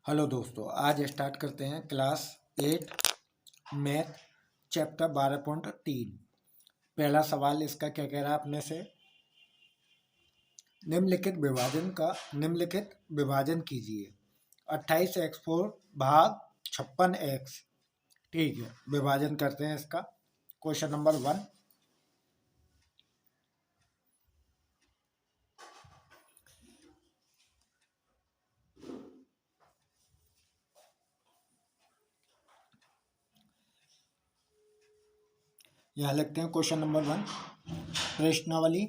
Hello दोस्तों, आज start करते हैं क्लास 8 मैथ चैप्टर 12.3। पहला सवाल इसका क्या कह रहा है अपने से, निम्नलिखित विभाजन कीजिए। 28x4 भाग 56x। ठीक है, विभाजन करते हैं इसका। Question number 1। यहाँ लिखते हैं क्वेश्चन नंबर 1। प्रश्नावली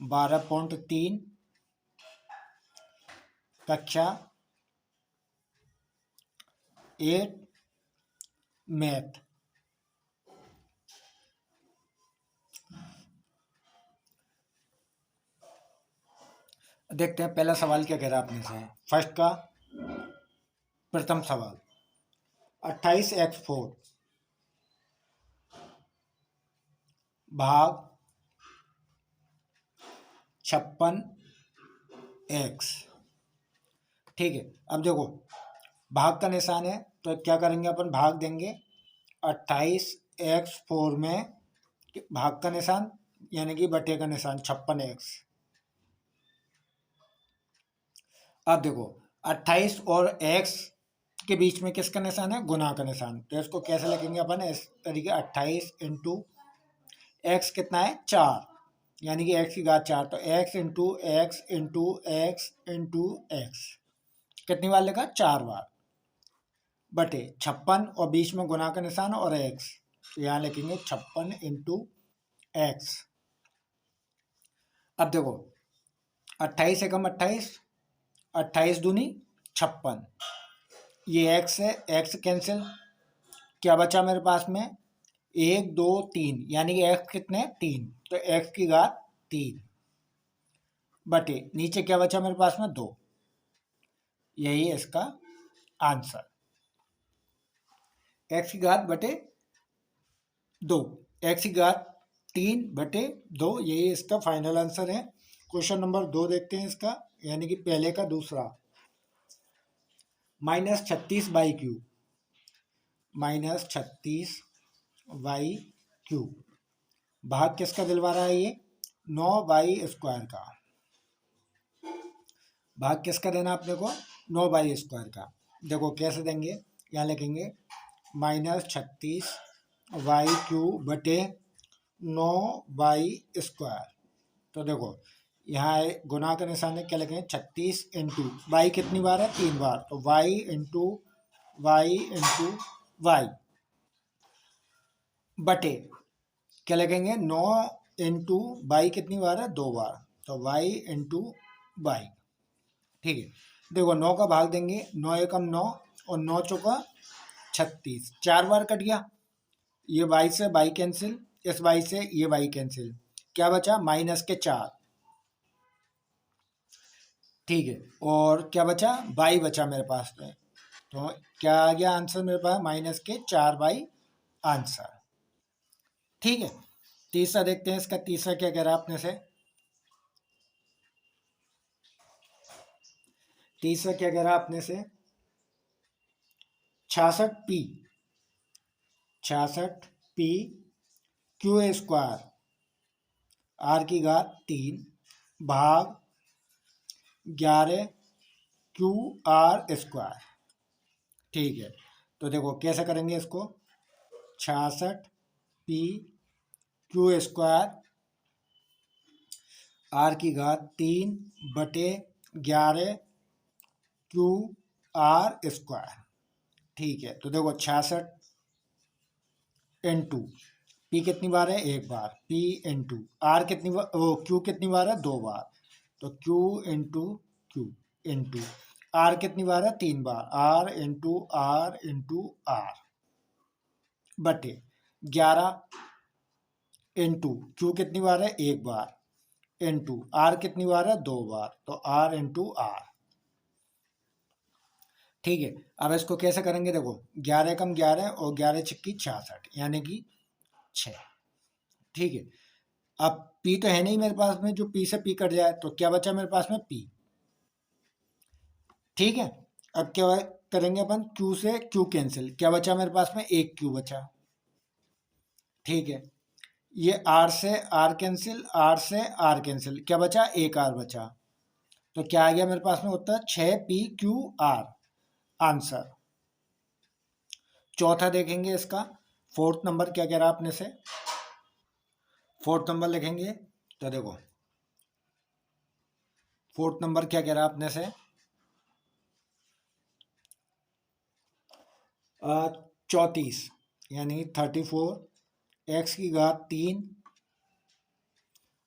12.3 कक्षा 8 मैथ। देखते हैं पहला सवाल क्या कह रहा है अपने से। फर्स्ट का प्रथम सवाल 28x4 भाग 56x। ठीक है, अब देखो भाग का निशान है तो क्या करेंगे अपन, भाग देंगे 28x4 में भाग का निशान यानी कि बटे का निशान 56x। अब देखो 28 और x के बीच में किसका निशान है, गुना का निशान। तो इसको कैसे लिखेंगे अपन, इस तरीके 28 इंटू एक्स कितना है 4, यानी कि x की घात 4। तो x into X into X into x कितनी बार लिखा, 4 बार, बटे 56 और बीच में गुना का निशान और x। तो यहाँ लिखेंगे 56 इंटू एक्स। अब देखो 28 एकम 28, 28 दूनी 56, ये x है, x कैंसिल, क्या बचा मेरे पास में 1 2 3, यानी कि x कितने 3, तो x की घात 3 बटे नीचे क्या बचा मेरे पास में 2। यही है इसका आंसर, x की घात बटे 2, x की घात 3 बटे 2। यही इसका फाइनल आंसर है। क्वेश्चन नंबर 2 देखते हैं इसका, यानी कि पहले का दूसरा। -36/3, -36/3 भाग किसका दिलवा रहा है, ये 9/2 का। भाग किसका देना अपने को, 9/2 का। देखो कैसे देंगे, यहाँ लिखेंगे -36/3 बटे 9/2। तो देखो यहाँ गुना का निशान है, क्या लिखेंगे 36 इंटू वाई कितनी बार है, 3 बार, तो Y into Y into Y बटे क्या लिखेंगे 9 इंटू वाई कितनी बार है, 2 बार, तो वाई इंटू वाई। ठीक है, देखो 9 का भाग देंगे, 9 एकम 9 और 9 चौका 36, 4 बार कट गया। ये वाई से वाई कैंसिल, इस वाई से ये वाई कैंसिल, क्या बचा -4। ठीक है, और क्या बचा, वाई बचा मेरे पास में। तो क्या आ गया आंसर मेरे पास, -4 आंसर। ठीक है, तीसरा देखते हैं इसका। तीसरा क्या कह रहा है अपने से, तीसरा क्या कह रहा है अपने से 66p 66p Q² r की घात 3 भाग 11QR²। ठीक है, तो देखो कैसे करेंगे इसको, 66p Q² r की घात 3 बटे 11QR²। ठीक है, तो देखो 66 इंटू पी कितनी बार है, 1 बार, पी इंटू आर कितनी बार, क्यू कितनी बार है, 2 बार, तो Q into Q into R कितनी बार है, 3 बार, R into R into R बटे 11 इंटू क्यू कितनी बार है, 1 बार, इंटू आर कितनी बार है, 2 बार, तो आर इंटू आर। ठीक है, अब इसको कैसे करेंगे, देखो 11 एकम 11 और 11 छक्की 66, यानी कि 6। ठीक है, अब पी तो है नहीं मेरे पास में जो पी से पी कट जाए, तो क्या बचा मेरे पास में पी। ठीक है, अब क्या करेंगे अपन, क्यू से क्यू कैंसिल, क्या बचा मेरे पास में, एक क्यू बचा। ठीक है, ये आर से आर कैंसिल, आर से आर कैंसिल, क्या बचा, एक आर बचा। तो क्या आ गया मेरे पास में उत्तर, 6 PQR आंसर। चौथा देखेंगे इसका, फोर्थ नंबर क्या कह रहा है अपने से। फोर्थ नंबर लिखेंगे तो देखो, फोर्थ नंबर क्या कह रहा है अपने से, 34, यानी 34, एक्स की घात 3,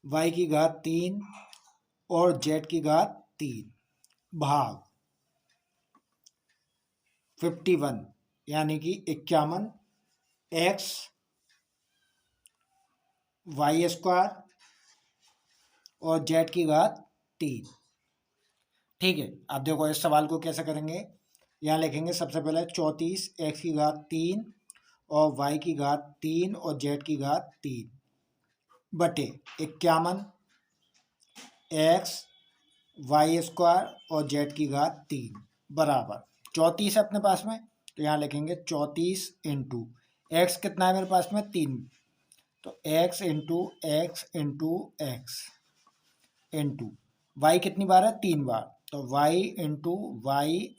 वाई की घात 3 और जेड की घात 3 भाग 51, यानी कि 51, एक्स वाई स्क्वायर और जेड की घात 3। ठीक है, अब देखो इस सवाल को कैसे करेंगे। यहाँ लिखेंगे सबसे पहले 34, एक्स की घात 3 और वाई की घात 3 और जेड की घात 3 बटे 51, एक्स वाई स्क्वायर और जेड की घात 3 बराबर 34 है अपने पास में, तो यहाँ लिखेंगे 34 इंटू एक्स कितना है मेरे पास में, 3, तो X into X into X into Y कितनी बार है, 3 बार, तो Y into Y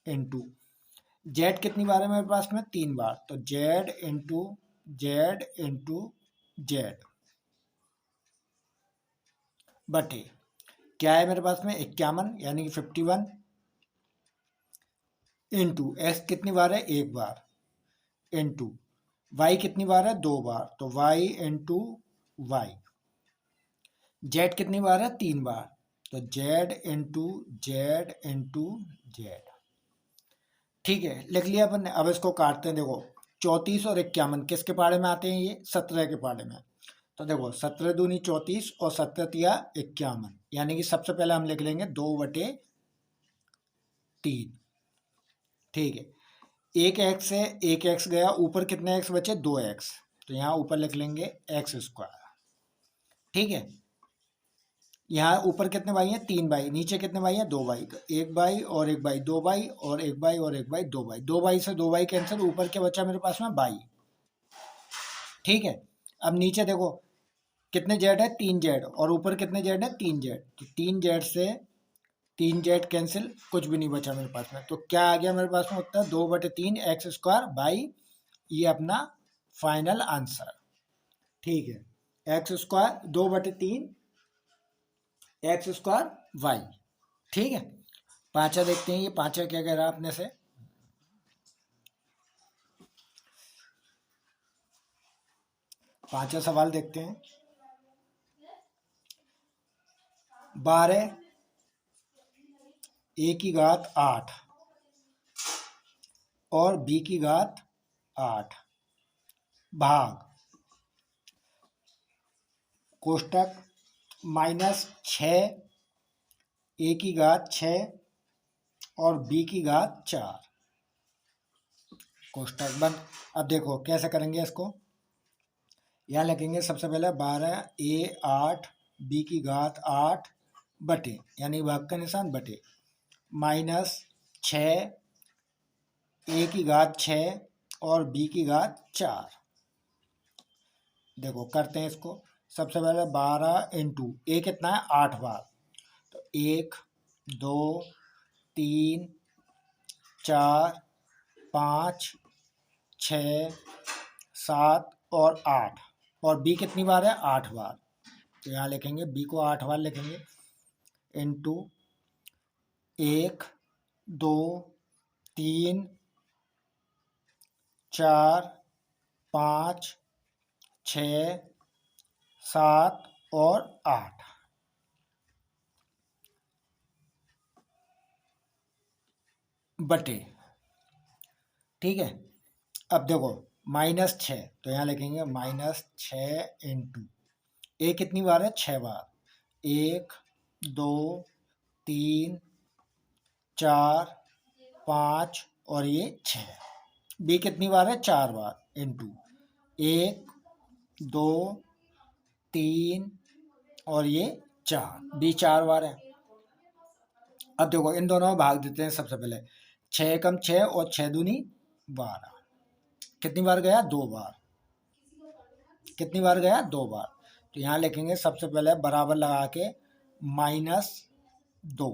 into Z कितनी बार है मेरे पास में, 3 बार, तो जेड इंटू जेड बटे क्या है मेरे पास में, 51 यानी कि 51 इंटू एक्स कितनी बार है, एक बार इंटू वाई कितनी बार है, 2 बार, तो वाई इंटू वाई, जेड कितनी बार है, 3 बार, तो जेड इंटू जेड। ठीक है, लिख लिया अपन ने। अब इसको काटते हैं, देखो 34 और 51 किसके पाड़े में आते हैं, ये 17 के पाड़े में। तो देखो 17 दूनी 34 और 17 तिया 51, यानी कि सबसे पहले हम लिख लेंगे 2/3। ठीक है, एक एक्स से एक एक्स गया, ऊपर कितने एक्स बचे, 2x, तो यहाँ ऊपर लिख लेंगे एक्स स्क्वायर। ठीक है, यहाँ ऊपर कितने भाई हैं, 3 भाई, नीचे कितने भाई हैं, 2 भाई, तो एक भाई और एक भाई, 2 भाई और एक भाई और एक भाई, 2 भाई, 2 भाई से 2 भाई कैंसिल, ऊपर क्या बचा मेरे पास में, बाई। ठीक है, अब नीचे देखो कितने जेड है, 3 जेड, और ऊपर कितने जेड है, 3 जेड, तो 3 जेड से 3 जेड कैंसिल, कुछ भी नहीं बचा मेरे पास में, तो क्या आ गया मेरे पास में उत्तर, 2/3 एक्स स्क्वायर बाई, ये अपना फाइनल आंसर। ठीक है, X square 2/3 X square Y. ठीक है, पांचा देखते हैं, ये पांचा क्या कह रहा है अपने से। पांचा सवाल देखते हैं, 12 ए की घात 8 और बी की घात 8 भाग कोष्टक -6 ए की घात 6 और बी की घात 4 कोष्टक बंद। अब देखो कैसे करेंगे इसको, यहाँ लिखेंगे सबसे पहले 12 A 8 बी की घात 8 बटे, यानी भाग का निशान बटे, -6 ए की घात 6 और बी की घात 4। देखो करते हैं इसको, सबसे पहले 12 इंटू ए कितना है, 8 बार, तो 1 2 3 4 5 6 7 और 8, और बी कितनी बार है, 8 बार, तो यहाँ लिखेंगे बी को 8 बार लिखेंगे, इंटू 1 2 3 4 5 6 7 और 8 बटे। ठीक है, अब देखो -6, तो यहाँ लिखेंगे -6 इंटू ए कितनी बार है, 6 बार, 1 2 3 4 5 और ये 6, बी कितनी बार है, 4 बार, इंटू 1 2 3 और ये 4, बी 4 बार है। अब देखो इन दोनों में भाग देते हैं। सबसे पहले 6 कम 6 और 6 दूनी 12, कितनी बार गया? 2 बार। कितनी बार गया? 2 बार। तो यहाँ लिखेंगे सबसे पहले बराबर लगा के -2,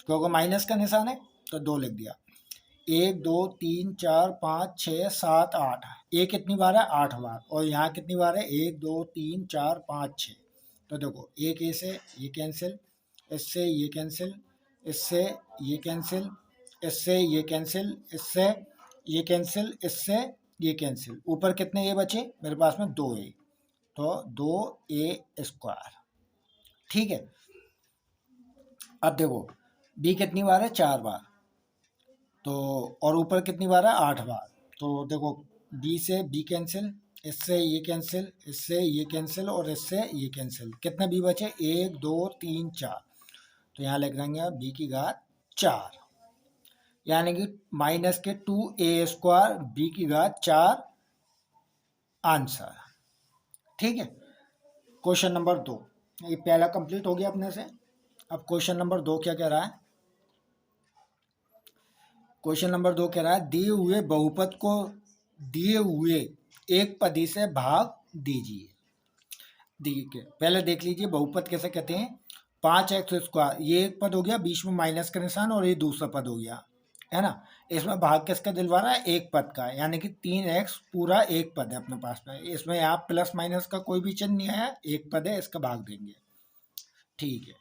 क्योंकि माइनस का निशान है तो 2 लिख दिया। 1 2 3 4 5 6 7 8, ये कितनी बार है? 8 बार। और यहाँ कितनी बार है? 1 2 3 4 5 6। तो देखो एक ए से ये कैंसिल, इससे ये कैंसिल, इससे ये कैंसिल, इससे ये कैंसिल, इससे ये कैंसिल, इससे ये कैंसिल। ऊपर कितने ए बचे मेरे पास में? 2 ए, तो 2a²। ठीक है। अब देखो बी कितनी बार है? 4 बार। तो और ऊपर कितनी बार है? 8 बार। तो देखो बी से बी कैंसिल, इससे ये कैंसिल, इससे ये कैंसिल और इससे ये कैंसिल। कितने बी बचे? 1 2 3 4। तो यहाँ लिख देंगे बी की घात 4, यानी कि -2a² बी की घात 4 आंसर। ठीक है। क्वेश्चन नंबर 2, ये पहला कंप्लीट हो गया अपने से। अब क्वेश्चन नंबर 2 क्या कह रहा है? क्वेश्चन नंबर 2 कह रहा है दिए हुए बहुपद को दिए हुए एक पदी से भाग दीजिए। देखिए पहले देख लीजिए बहुपद कैसे कहते हैं। 5x², ये एक पद हो गया, बीच में माइनस का निशान, और ये दूसरा पद हो गया, है ना। इसमें भाग किसका दिलवा रहा है? एक पद का, यानी कि 3x पूरा एक पद है अपने पास में। इसमें यहाँ प्लस माइनस का कोई भी चिन्ह नहीं है, एक पद है, इसका भाग देंगे। ठीक है।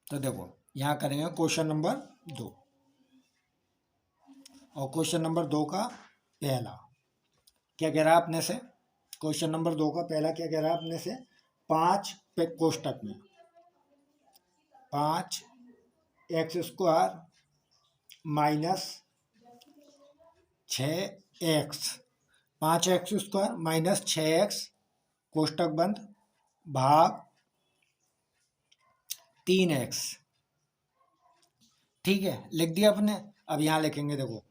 तो देखो यहाँ करेंगे क्वेश्चन नंबर 2, और क्वेश्चन नंबर 2 का पहला क्या कह रहा है अपने से? क्वेश्चन नंबर 2 का पहला क्या कह रहा है अपने से? 5 पे कोष्टक में 5x² minus 6x, 5x² minus 6x कोष्टक बंद भाग 3x। ठीक है, लिख दिया अपने। अब यहाँ लिखेंगे देखो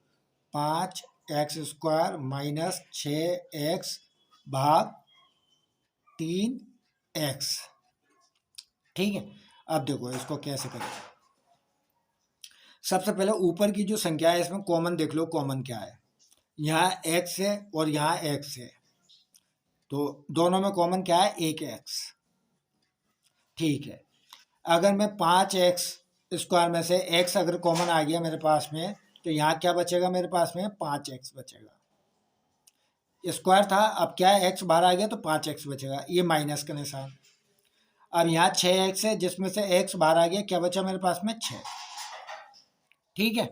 5x² माइनस 6x भाग 3x। ठीक है। अब देखो इसको कैसे करें। सबसे पहले ऊपर की जो संख्या है इसमें कॉमन देख लो, कॉमन क्या है? यहाँ x है और यहाँ x है, तो दोनों में कॉमन क्या है? एक x। ठीक है। अगर मैं 5x² में से x अगर कॉमन आ गया मेरे पास में, तो यहाँ क्या बचेगा मेरे पास में? 5x बचेगा। स्क्वायर था, अब क्या है? x बाहर आ गया तो 5x बचेगा, ये माइनस का निशान। अब यहाँ 6x है, जिसमें से x बाहर आ गया, क्या बचा मेरे पास में? 6। ठीक है।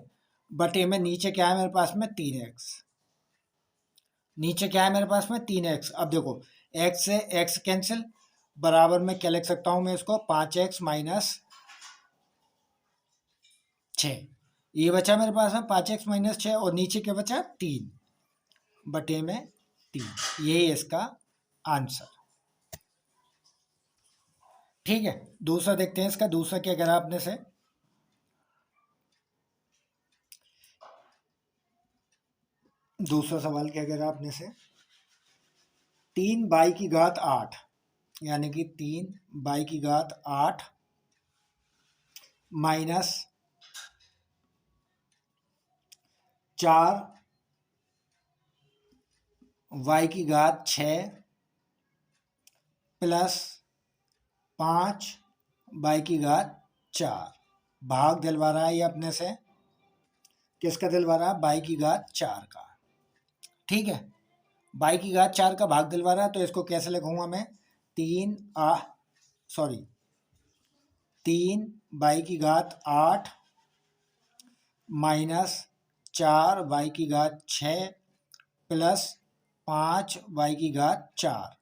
बटे में नीचे क्या है मेरे पास में? 3x। नीचे क्या है मेरे पास में? 3x। अब देखो x से x कैंसिल, बराबर में क्या लिख सकता हूं मैं इसको? 5x minus 6। ये बचा मेरे पास में 5x माइनस 6, और नीचे क्या बचा? 3 बटे में 3। यही इसका आंसर। ठीक है। दूसरा देखते हैं इसका। दूसरा क्या करा आपने से? दूसरा सवाल क्या करा आपने से? 3 की घात 8, यानी कि 3 की घात 8 माइनस 4 की घात 6 प्लस 5 की घात 4 भाग दिलवा रहा है ये अपने से। किसका दिलवा रहा है? बाई की घात 4 का। ठीक है। बाई की घात 4 का भाग दिलवा रहा है, तो इसको कैसे लिखूंगा मैं? 3 की घात 8 माइनस 4 की घात 6 प्लस 5 की घात 4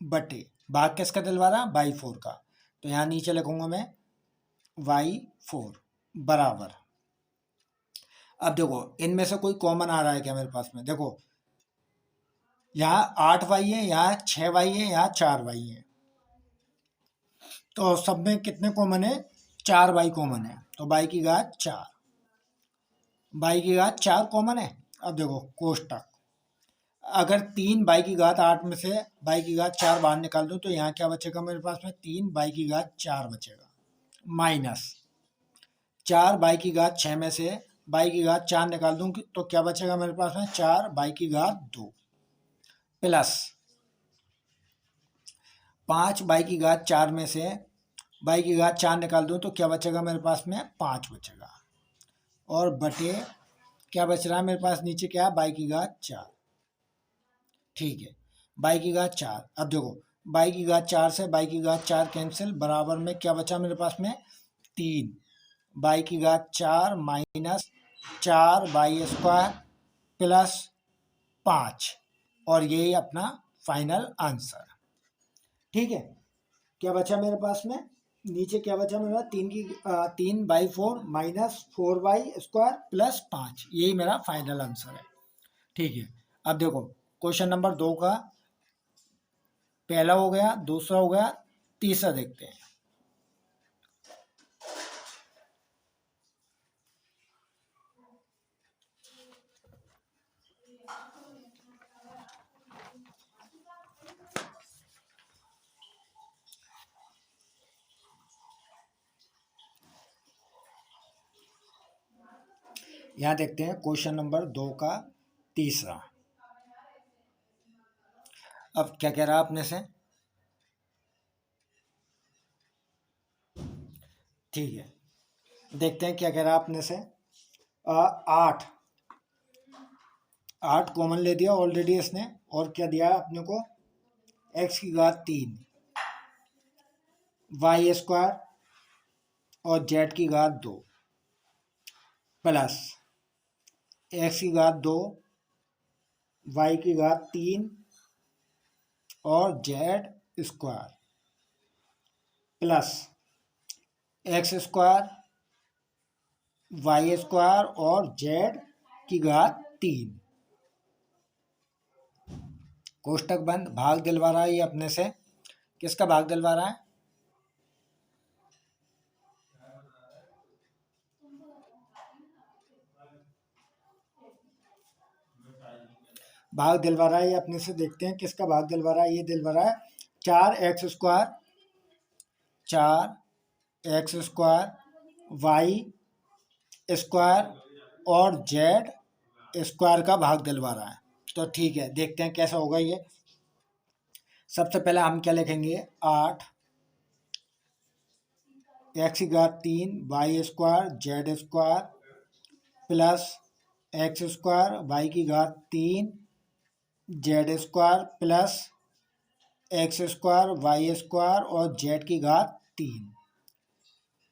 बटे भाग किसका दिलवा रहा? बाई 4 का। तो यहाँ नीचे लिखूंगा मैं y4 बराबर। अब देखो इनमें से कोई कॉमन आ रहा है क्या मेरे पास में? देखो यहाँ 8y है, यहाँ 6y है, यहाँ 4y है, तो सब में कितने कॉमन है? 4y कॉमन है, तो y की घात 4 कॉमन है। अब देखो कोष्टक, अगर 3/8 में से y4 बाहर निकाल दूँ तो यहाँ क्या बचेगा मेरे पास में, 3/4 बचेगा, माइनस 4/6 में से y4 निकाल दूँ तो क्या बचेगा मेरे पास में, 4/2 प्लस 5/4 में से y4 निकाल दूँ तो क्या बचेगा मेरे पास में, 5 बचेगा, और बटे क्या बच रहा है मेरे पास नीचे, क्या y4, ठीक है, y4। अब देखो y4 से y4 कैंसिल, बराबर में क्या बचा मेरे पास में, 3/4 माइनस 4y² प्लस 5, और यही अपना फाइनल आंसर। ठीक है, क्या बचा मेरे पास में, नीचे क्या बचा मेरा, 3/4 माइनस 4y² प्लस 5, यही मेरा फाइनल आंसर है। ठीक है, अब देखो क्वेश्चन नंबर 2 का पहला हो गया, दूसरा हो गया, तीसरा देखते हैं। यहाँ देखते हैं क्वेश्चन नंबर 2 का तीसरा। अब क्या कह रहा है अपने से, ठीक है, देखते हैं क्या कह रहा है अपने से। 8 कॉमन ले दिया ऑलरेडी इसने, और क्या दिया है अपने को, x3, y² और z2 प्लस x2, y3 और z² प्लस x², y² और z3। कोष्टक बंद, भाग दिलवा रहा है ये अपने से, किसका भाग दिलवा रहा है, भाग दिलवा रहा है ये अपने से, देखते हैं किसका भाग दिलवा रहा है। ये दिलवा रहा है 4x², 4x² और z² का भाग दिलवा रहा है। तो ठीक है, देखते हैं कैसा होगा ये। सबसे पहले हम क्या लिखेंगे, 8x3 y² plus x² y3 z² plus x² y² और z3,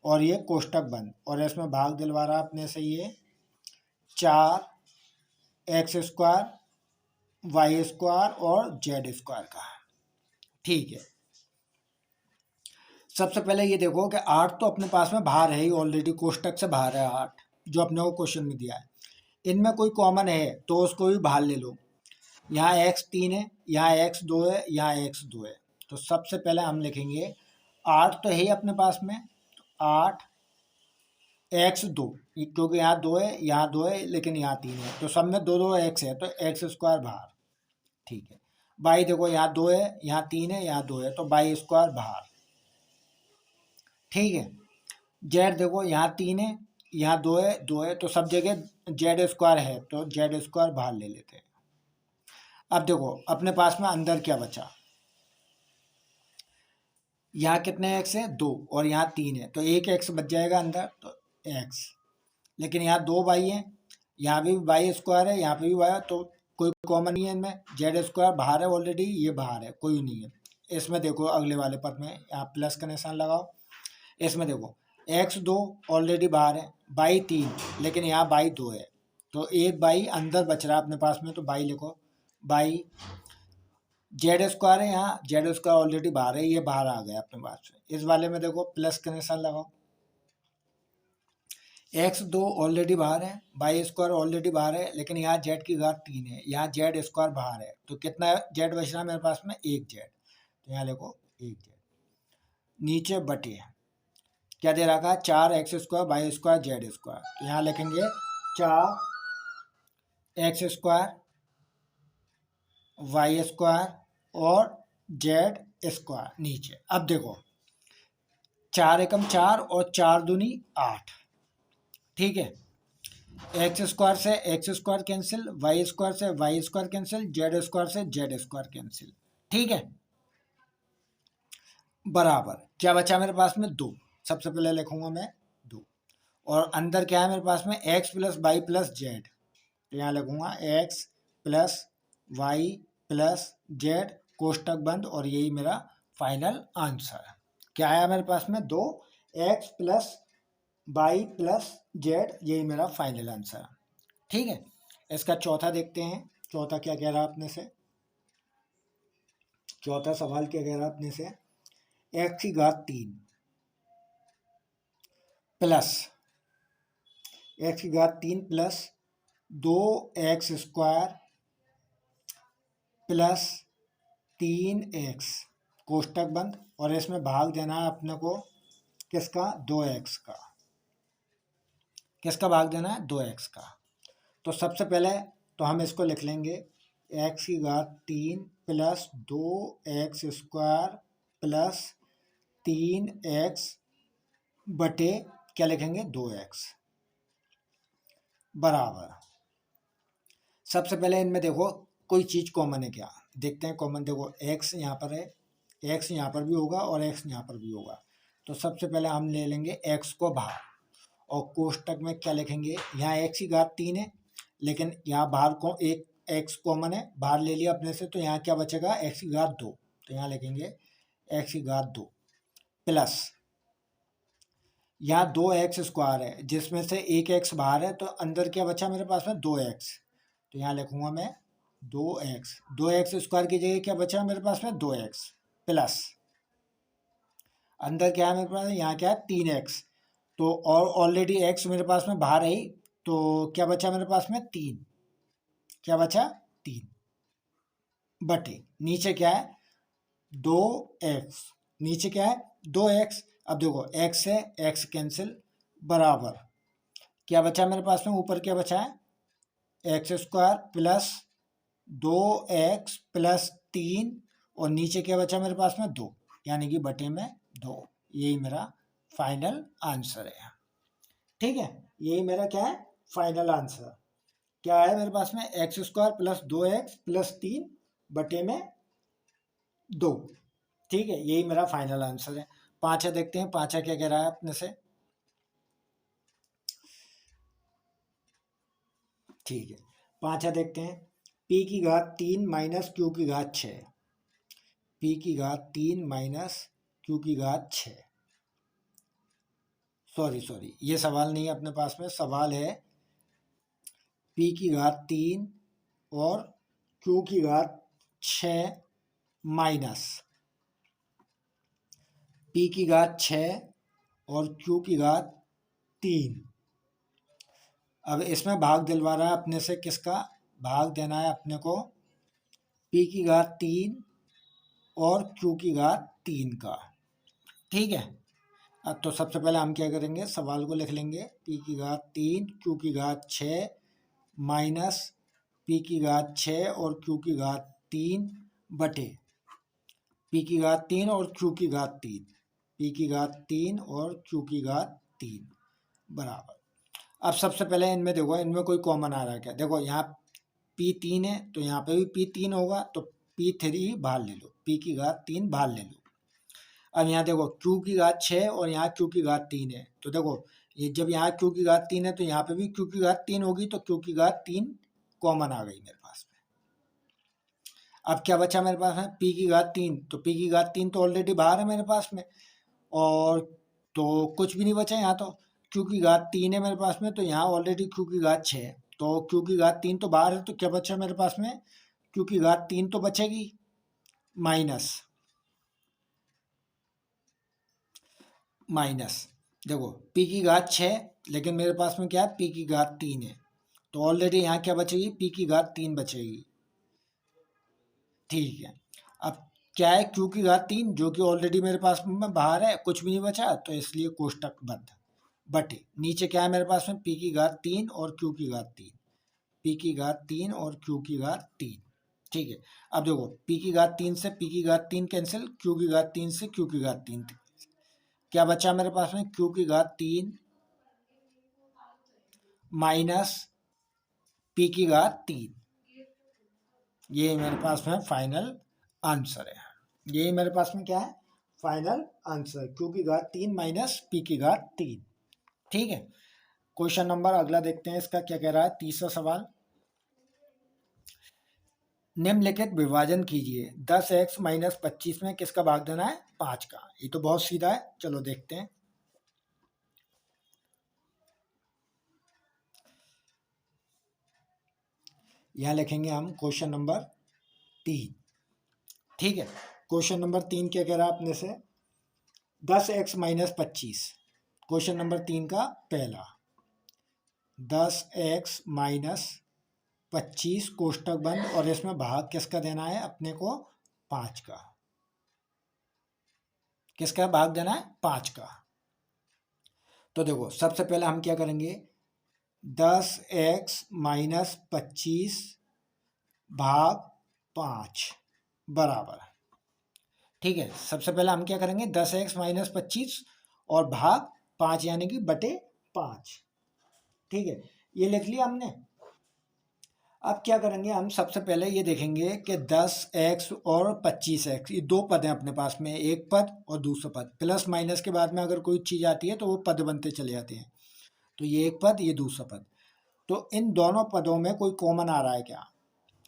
और ये कोष्टक बंद, और इसमें भाग दिलवा रहा अपने से ये 4x² y² और z² का। ठीक है, सबसे पहले ये देखो कि 8 तो अपने पास में बाहर है ही ऑलरेडी, कोष्टक से बाहर है 8 जो अपने को क्वेश्चन में दिया है। इनमें कोई कॉमन है तो उसको भी बाहर ले लो। यहाँ x3 है, यहाँ x2 है, यहाँ x2 है, तो सबसे पहले हम लिखेंगे 8 तो है ही अपने पास में, 8x2, क्योंकि यहाँ 2 है, यहाँ 2 है, लेकिन यहाँ 3 है, तो सब में 2 x है, तो x² बाहर। ठीक है, y देखो यहाँ 2 है, यहाँ 3 है, यहाँ 2 है, तो y² बाहर। ठीक है, z देखो यहाँ 3 है, यहाँ 2 है, 2 है, तो सब जगह z² है, तो z² बाहर ले लेते हैं। अब देखो अपने पास में अंदर क्या बचा, यहाँ कितने x है, 2, और यहाँ 3 है, तो एक x बच जाएगा अंदर, तो x। लेकिन यहाँ 2y है, यहाँ भी y² है, यहाँ पे भी y है, तो कोई कॉमन नहीं है इनमें, z² बाहर है ऑलरेडी, ये बाहर है, कोई नहीं है। इसमें देखो अगले वाले पद में यहाँ प्लस का निशान लगाओ। इसमें देखो x2 ऑलरेडी बाहर है, y3, लेकिन यहाँ y2 है, तो एक y अंदर बच रहा है अपने पास में, तो y लिखो, y z² है, यहाँ z² ऑलरेडी बाहर है, ये बाहर आ गया अपने पास में। इस वाले में देखो प्लस का निशान लगाओ, x2 ऑलरेडी बाहर है, y² ऑलरेडी बाहर है, लेकिन यहाँ z3 है, यहाँ z² बाहर है, तो कितना z बच रहा है मेरे पास में, एक z, तो यहाँ लिखो एक z। नीचे बटे क्या दे रखा है, 4x² y² z², तो यहाँ लिखेंगे 4x² वाई स्क्वायर और जेड स्क्वायर नीचे। अब देखो 4 एकम 4 और 4 दूनी 8, ठीक है। एक्स स्क्वायर से X square cancel, Y square से Y square cancel, Z square से जेड स्क्वायर कैंसिल, ठीक है। बराबर क्या बचा मेरे पास में? 2। सबसे पहले लिखूंगा मैं 2, और अंदर क्या है मेरे पास में? X plus Y plus Z, तो यहाँ लिखूंगा X plus Y plus Z, कोष्टक बंद, और यही मेरा फाइनल आंसर है। क्या आया मेरे पास में? 2 X plus Y plus Z, यही मेरा फाइनल आंसर है, ठीक है। इसका चौथा देखते हैं। चौथा क्या कह रहा है अपने से? चौथा सवाल क्या कह रहा है अपने से? एक्स की घात 3 प्लस एक्स की घात 3 plus 2x square plus 3x, कोष्टक बंद, और इसमें भाग देना है अपने को किसका? 2x का। किसका भाग देना है? 2x का। तो सबसे पहले तो हम इसको लिख लेंगे x की घात 3 plus 2x square plus 3x बटे क्या लिखेंगे? 2x, बराबर। सबसे पहले इनमें देखो कोई चीज़ कॉमन है क्या, देखते हैं कॉमन। देखो x यहाँ पर है, x यहाँ पर भी होगा और x यहाँ पर भी होगा। तो सबसे पहले हम ले लेंगे x को बाहर, और कोष्टक में क्या लिखेंगे? यहाँ x की घात 3 है, लेकिन यहाँ बाहर को एक x कॉमन है, बाहर ले लिया अपने से, तो यहाँ क्या बचेगा? x की घात 2, तो यहाँ लिखेंगे x की घात 2 प्लस यहाँ 2x स्क्वायर है, जिसमें से एक x बाहर है, तो अंदर क्या बचा मेरे पास में? 2x, तो यहाँ लिखूंगा मैं 2x स्क्वायर की जगह क्या बचा मेरे पास में? 2x प्लस अंदर क्या है मेरे पास? यहाँ क्या है? 3x, तो और ऑलरेडी x मेरे पास में बाहर है ही, तो क्या बचा मेरे पास में? 3। क्या बचा? 3 बटे नीचे क्या है? 2x, नीचे क्या है? 2x। अब देखो x से x कैंसिल, बराबर क्या बचा मेरे पास में? ऊपर क्या बचा है? X square plus 2x plus 3, और नीचे क्या बचा मेरे पास में? 2, यानी कि बटे में 2। यही मेरा फाइनल आंसर है, ठीक है। यही मेरा क्या है? Final answer. क्या है मेरे पास में? X square plus 2x plus 3 बटे में 2, ठीक है। यही मेरा फाइनल आंसर है। पांचा देखते हैं, पांचा क्या कह रहा है अपने से? ठीक है, पांचा देखते हैं। p की घात 3 माइनस q की घात 6, p की घात 3 माइनस q की घात 6। सॉरी, ये सवाल नहीं है अपने पास में, सवाल है p की घात 3 और q की घात 6 माइनस p की घात 6 और q की घात 3। अब इसमें भाग दिलवा रहा है अपने से, किसका भाग देना है अपने को? p की घात 3 और q की घात 3 का, ठीक है। अब तो सबसे पहले हम क्या करेंगे? सवाल को लिख लेंगे, p की घात 3 q की घात 6 माइनस p की घात 6 और q की घात 3 बटे p की घात 3 और q की घात 3, p की घात 3 और q की घात 3, बराबर। अब सबसे पहले इनमें देखो, इनमें कोई कॉमन आ रहा है क्या? देखो यहाँ P3 है, तो यहाँ पे भी P3 होगा, तो P3 बाहर ले लो, p की घात 3 बाहर ले लो। अब यहाँ देखो q की घात 6 और यहाँ q की घात 3 है, तो देखो ये जब यहाँ q की घात 3 है, तो यहाँ पे भी q की घात 3 होगी, तो q की घात 3 कॉमन आ गई मेरे पास में। अब क्या बचा मेरे पास में? p की घात 3, तो p की घात 3 तो ऑलरेडी बाहर है मेरे पास में, और तो कुछ भी नहीं बचा यहाँ। तो q की घात 3 है मेरे पास में, तो यहाँ ऑलरेडी q की घात 6 है, तो q की घात 3 तो बाहर है, तो क्या बचा मेरे पास में? q की घात 3 तो बचेगी, माइनस देखो p की घात 6, लेकिन मेरे पास में क्या है? p की घात 3 है, तो ऑलरेडी यहाँ क्या बचेगी? p की घात 3 बचेगी, ठीक है। अब क्या है? q की घात 3 जो कि ऑलरेडी मेरे पास में बाहर है, कुछ भी नहीं बचा, तो इसलिए कोष्टक बंद, बटे नीचे क्या है मेरे पास में? p की घात 3 और q की घात 3, p की घात 3 और q की घात 3, ठीक है। अब देखो पी की घात 3 से पी की घात 3 कैंसिल, क्यू की घात 3 से क्यू की घात 3, क्या बचा मेरे पास में, क्यू की घात 3 माइनस पी की घात 3। ये मेरे पास में फाइनल आंसर है। यही मेरे पास में क्या है, फाइनल आंसर, क्यू की घात 3 माइनस पी की घात 3। ठीक है। क्वेश्चन नंबर अगला देखते हैं, इसका क्या कह रहा है, तीसरा सवाल। निम्नलिखित विभाजन कीजिए, 10x माइनस 25 में किसका भाग देना है, 5 का। ये तो बहुत सीधा है, चलो देखते हैं। यहां लिखेंगे हम क्वेश्चन नंबर 3। ठीक है। क्वेश्चन नंबर 3 क्या कह रहा है अपने से, 10x माइनस 25। क्वेश्चन नंबर 3 का पहला, 10x माइनस 25 कोष्टक बंद, और इसमें भाग किसका देना है अपने को, 5 का। किसका भाग देना है, 5 का। तो देखो सबसे पहले हम क्या करेंगे, 10x माइनस 25 भाग 5 बराबर, ठीक है। सबसे पहले हम क्या करेंगे, 10x माइनस 25 और भाग 5 यानी कि बटे 5। ठीक है, ये लिख लिया हमने। अब क्या करेंगे हम, सबसे पहले ये देखेंगे कि 10x और 25x ये दो पद हैं अपने पास में, एक पद और दूसरा पद। प्लस माइनस के बाद में अगर कोई चीज़ आती है तो वो पद बनते चले जाते हैं। तो ये एक पद, ये दूसरा पद। तो इन दोनों पदों में कोई कॉमन आ रहा है क्या।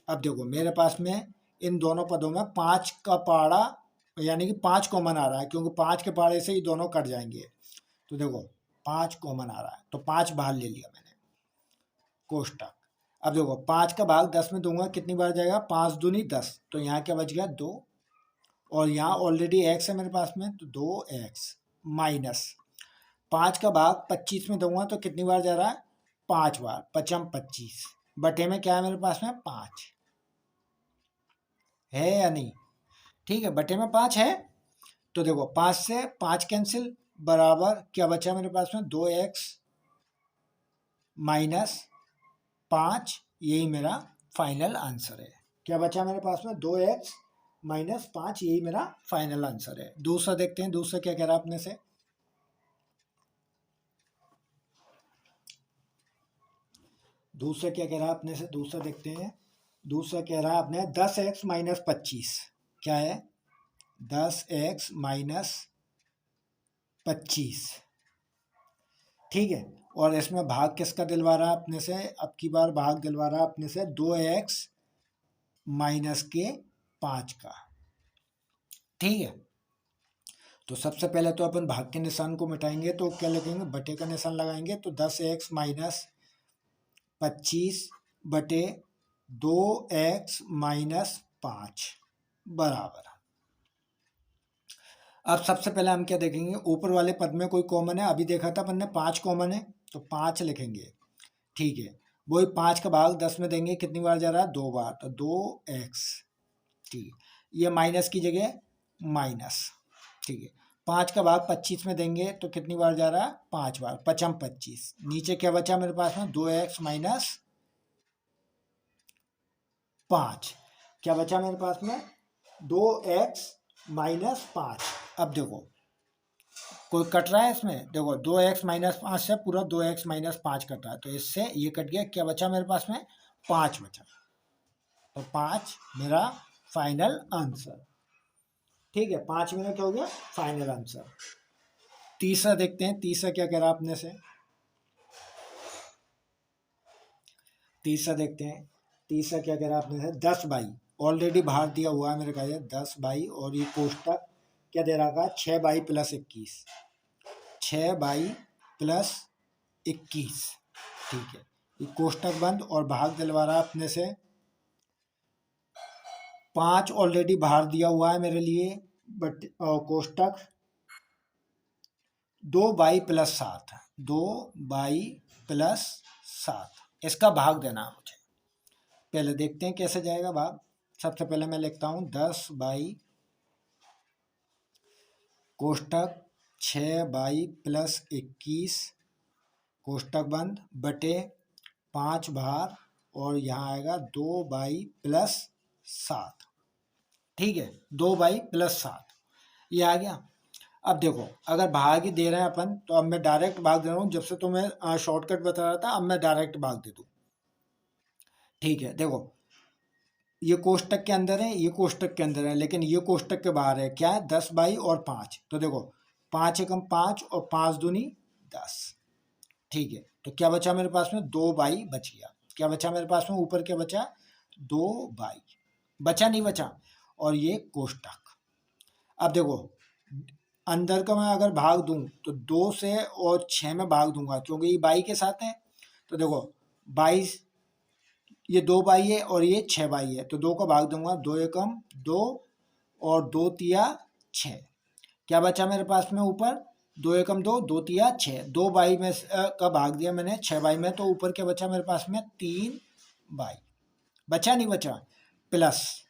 अब देखो मेरे पास में इन दोनों पदों में 5 का पाड़ा यानी कि 5 कॉमन आ रहा है, क्योंकि 5 के पाड़े से ही दोनों कट जाएंगे। तो देखो 5 कॉमन आ रहा है, तो 5 बाहर ले लिया मैंने कोष्टक। अब देखो 5 का भाग 10 में दूंगा, कितनी बार जाएगा, 5 दूनी 10, तो यहाँ क्या बच गया 2, और यहाँ ऑलरेडी x है मेरे पास में, तो 2x माइनस 5 का भाग 25 में दूंगा तो कितनी बार जा रहा है, 5 बार, 5 25 बटे में क्या है मेरे पास में 5 है या नहीं। ठीक है, बटे में 5 है। तो देखो 5 से 5 कैंसिल, बराबर क्या बचा मेरे पास में, 2x माइनस 5। यही मेरा फाइनल आंसर है। क्या बचा मेरे पास में, 2x माइनस 5, यही मेरा फाइनल आंसर है। दूसरा देखते हैं, दूसरा क्या कह रहा है अपने से, दूसरा क्या कह रहा है अपने से, दूसरा देखते हैं। दूसरा कह रहा है अपने 10x माइनस 25, क्या है, 10x माइनस 25। ठीक है, और इसमें भाग किसका दिलवा रहा है अपने से, अब की बार भाग दिलवा रहा है अपने से 2x माइनस के 5 का। ठीक है, तो सबसे पहले तो अपन भाग के निशान को मिटाएंगे, तो क्या लिखेंगे, बटे का निशान लगाएंगे, तो 10x माइनस 25 बटे 2x माइनस 5 बराबर। अब सबसे पहले हम क्या देखेंगे, ऊपर वाले पद में कोई कॉमन है, अभी देखा था अपन ने 5 कॉमन है, तो 5 लिखेंगे। ठीक है, वही 5 का भाग 10 में देंगे, कितनी बार जा रहा है, 2 बार, तो 2x। ठीक है, ये माइनस की जगह माइनस। ठीक है, 5 का भाग 25 में देंगे तो कितनी बार जा रहा है, 5 बार, 5 25। नीचे क्या बचा मेरे पास में, 2x माइनस 5। क्या बचा मेरे पास में, 2x माइनस 5। अब देखो कोई कट रहा है इसमें, देखो 2x माइनस 5 से पूरा 2x माइनस 5 कट रहा है, तो इससे ये कट गया, क्या बचा मेरे पास में, 5 बचा। तो 5 मेरा फाइनल आंसर। ठीक है, 5 मेरा क्या हो गया, फाइनल आंसर। तीसरा देखते हैं, तीसरा क्या कह रहा है अपने से, तीसरा देखते हैं। तीसरा क्या कह रहा है अपने से, 10 बाई, ऑलरेडी बाहर दिया हुआ है मेरे ख्याल से 10 बाई, और ये कोष्टक क्या दे रहा है, 6 बाई प्लस 21, 6 बाई प्लस 21। ठीक है, ये कोष्टक बंद, और भाग दिलवा रहा है अपने से 5, ऑलरेडी बाहर दिया हुआ है मेरे लिए, बट कोष्टक 2 बाई प्लस 7, 2 बाई प्लस 7, इसका भाग देना है मुझे। पहले देखते हैं कैसे जाएगा भाग। सबसे पहले मैं लिखता हूँ 10 बाई कोष्टक 6 बाई प्लस 21 कोष्टक बंद बटे 5 बाहर, और यहाँ आएगा 2 बाई प्लस 7। ठीक है, 2/+7 ये आ गया। अब देखो अगर भाग ही दे रहे हैं अपन तो अब मैं डायरेक्ट भाग दे रहा हूँ, जब से तो मैं शॉर्टकट बता रहा था, अब मैं डायरेक्ट भाग दे दूँ। ठीक है, देखो ये कोष्टक के अंदर है, ये कोष्टक के अंदर है, लेकिन ये कोष्टक के बाहर है। क्या है? 10/5। तो देखो 5 एकम 5 और 5 दूनी 10। ठीक है, तो क्या बचा मेरे पास में? 2/, बच गया। क्या बचा मेरे पास में? ऊपर क्या बचा? 2/, बचा नहीं बचा? और ये कोष्टक। अब देखो अंदर का मैं अगर भाग दूं तो 2 से और 6 में भाग दूंगा, क्योंकि ये बाई के साथ है। तो देखो 22, ये 2/, है और ये 6/, है, तो 2 का भाग दूंगा। 2 एकम 2 और 2 तिया 6। क्या बचा मेरे पास में ऊपर? 2 एकम 2, 2 तिया 6। 2/, में का भाग दिया मैंने 6/, में, तो ऊपर क्या बचा मेरे पास में? 3/। बचा नहीं बचा? प्लस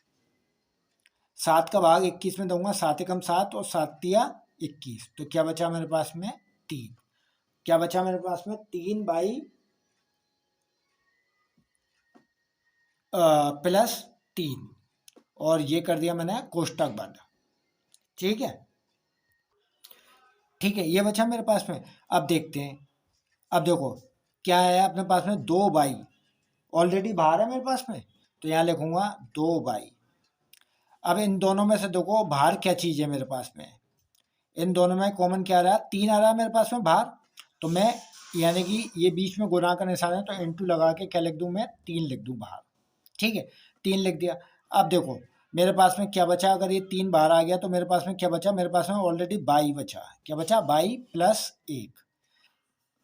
7 का भाग 21 में दूंगा। 7 एकम 7 और 7 तिया 21। तो क्या बचा मेरे पास में? 3। क्या बचा मेरे पास में? 3/+3। और ये कर दिया मैंने कोष्टक बंद। ठीक है, ठीक है, ये बचा मेरे पास में। अब देखते हैं। अब देखो क्या है अपने पास में? 2/, ऑलरेडी बाहर है मेरे पास में, तो यहाँ लिखूंगा 2/। अब इन दोनों में से देखो बाहर क्या चीज़ है मेरे पास में? इन दोनों में कॉमन क्या आ रहा है? 3 आ रहा है मेरे पास में बाहर। तो मैं यानी कि ये बीच में गुणा का निशान है, तो इंटू लगा के क्या लिख दूं? मैं 3 लिख दूं बाहर। ठीक है, 3 लिख दिया। अब देखो मेरे पास में क्या बचा? अगर ये 3 बाहर आ गया तो मेरे पास में क्या बचा? मेरे पास में ऑलरेडी 22 बचा। क्या बचा? 22+1।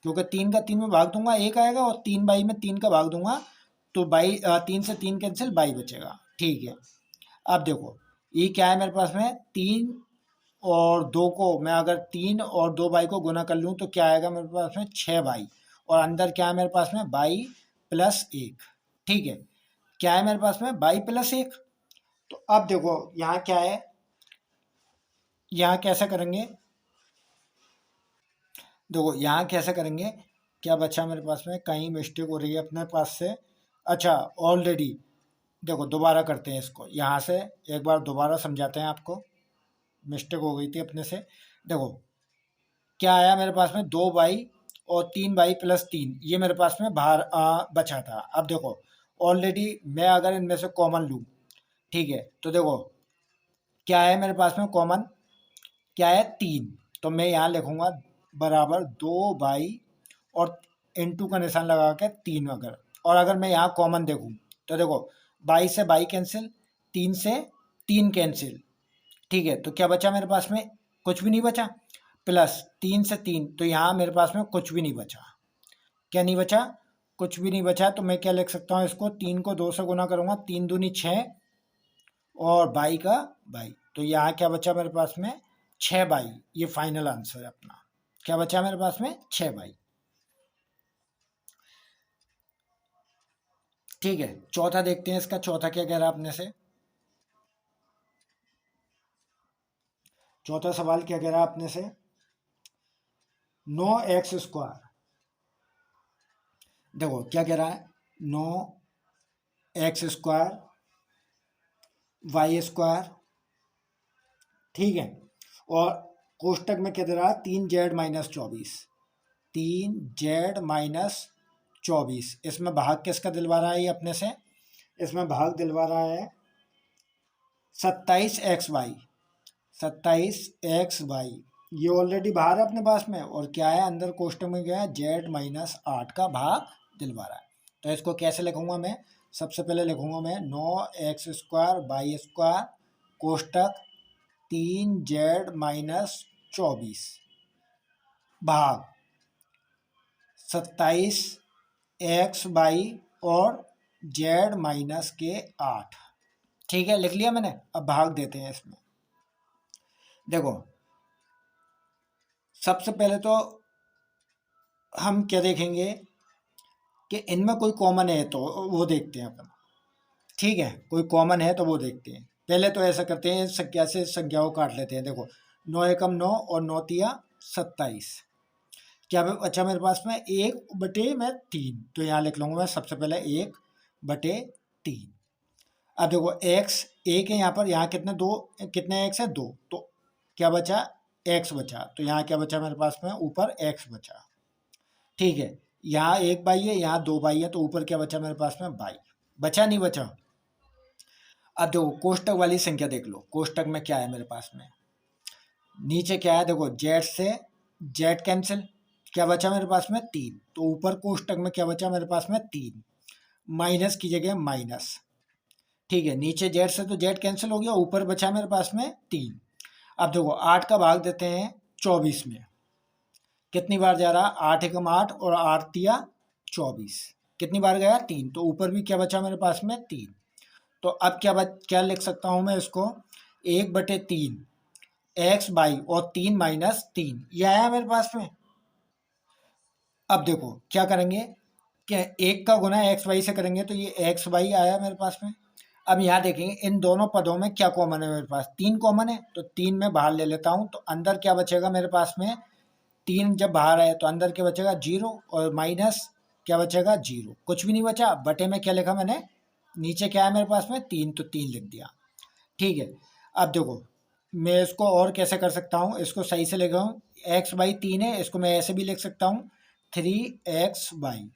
क्योंकि 3 का 3 में भाग दूंगा 1 आएगा, और 3/, में 3 का भाग दूंगा तो 3 से 3 कैंसिल, 22 बचेगा। ठीक है, अब देखो ये क्या है मेरे पास में? 3 और 2 को मैं अगर 3 और 2/, को गुना कर लूँ तो क्या आएगा मेरे पास में? 6/। और अंदर क्या है मेरे पास में? 22+1। ठीक है, क्या है मेरे पास में? 22+1। तो अब देखो यहाँ क्या है, यहाँ कैसे करेंगे? देखो यहाँ कैसे करेंगे? क्या बचा मेरे पास में? कहीं मिस्टेक हो रही है अपने पास से। अच्छा, ऑलरेडी देखो दोबारा करते हैं इसको, यहाँ से एक बार दोबारा समझाते हैं आपको। मिस्टेक हो गई थी अपने से। देखो क्या आया मेरे पास में? 2/, और 3/+3, ये मेरे पास में बाहर बचा था। अब देखो ऑलरेडी मैं अगर इनमें से कॉमन लूँ, ठीक है, तो देखो क्या है मेरे पास में कॉमन? क्या है? 3। तो मैं यहाँ लिखूंगा बराबर 2/, और इंटू का निशान लगा के 3 अगर। और अगर मैं यहाँ कॉमन देखूँ तो देखो 22 से 22 कैंसिल, 3 से 3 कैंसिल। ठीक है, तो क्या बचा मेरे पास में? कुछ भी नहीं बचा। प्लस 3 से 3, तो यहाँ मेरे पास में कुछ भी नहीं बचा। क्या नहीं बचा? कुछ भी नहीं बचा। तो मैं क्या लिख सकता हूँ इसको? 3 को 2 से गुना करूँगा, 3 दूनी 6, और 22 का 22। तो यहाँ क्या बचा मेरे पास में? 6/। ये फाइनल आंसर है अपना। क्या बचा मेरे पास में? 6/। ठीक है, चौथा देखते हैं इसका। चौथा क्या कह रहा है अपने से? चौथा सवाल क्या कह रहा है अपने से? 9x²। देखो क्या कह रहा है? 9x², y²। ठीक है, और कोष्टक में क्या दे रहा है? 3z-24। 3z-24। इसमें भाग किसका दिलवा रहा है ये अपने से? इसमें भाग दिलवा रहा है 27x/। 27x/। ये ऑलरेडी बाहर है अपने पास में, और क्या है अंदर कोष्टक में? क्या है? z-8 का भाग दिलवा रहा है। तो इसको कैसे लिखूंगा मैं? सबसे पहले लिखूंगा मैं 9x², y², कोष्टक 3z-24 भाग 27x/, और z-8। ठीक है, लिख लिया मैंने। अब भाग देते हैं इसमें। देखो सबसे पहले तो हम क्या देखेंगे कि इनमें कोई कॉमन है तो वो देखते हैं अपन। ठीक है, कोई कॉमन है तो वो देखते हैं। पहले तो ऐसा करते हैं, संख्या से संख्याओं काट लेते हैं। देखो 9 एकम 9 और 9 तिया 27। क्या अच्छा मेरे पास में 1/3। तो यहाँ लिख लूँगा मैं सबसे पहले 1/3। अब देखो एक्स एक है यहाँ पर, यहाँ कितने दो, कितने एक्स है दो, तो क्या बचा एक्स बचा, तो यहाँ क्या बचा मेरे पास में ऊपर एक्स बचा। ठीक है, यहाँ एक बाई है, यहाँ दो बाई है, तो ऊपर क्या बचा मेरे पास में बाई बचा, नहीं बचा। अब देखो कोष्टक वाली संख्या देख लो, कोष्टक में क्या है मेरे पास में, नीचे क्या है देखो, जेड से जेड कैंसिल, क्या बचा मेरे पास में तीन, तो ऊपर कोष्टक में क्या बचा मेरे पास में तीन, माइनस की जगह माइनस। ठीक है, नीचे जेड से तो जेड कैंसिल हो गया, ऊपर बचा मेरे पास में तीन। अब देखो 8 का भाग देते हैं 24 में, कितनी बार जा रहा, 8 एकम 8 और 8 तिया 24, कितनी बार गया तीन, तो ऊपर भी क्या बचा मेरे पास में तीन। तो अब क्या लिख सकता हूँ मैं इसको, 1/3 एक्स बाई और 3 माइनस 3, ये आया मेरे पास में। अब देखो क्या करेंगे, क्या एक का गुना एक्स वाई से करेंगे, तो ये एक्स वाई आया मेरे पास में। अब यहाँ देखेंगे इन दोनों पदों में क्या कॉमन है मेरे पास, तीन कॉमन है, तो तीन में बाहर ले लेता हूँ, तो अंदर क्या बचेगा मेरे पास में, तीन जब बाहर आए तो अंदर क्या बचेगा जीरो, और माइनस क्या बचेगा जीरो, कुछ भी नहीं बचा। बटे में क्या लिखा मैंने, नीचे क्या है मेरे पास में तीन, तो तीन लिख दिया। ठीक है, अब देखो मैं इसको और कैसे कर सकता हूँ, इसको सही से लिख रहा हूँ, एक्स बाई तीन है, इसको मैं ऐसे भी लिख सकता हूँ 3x बाई,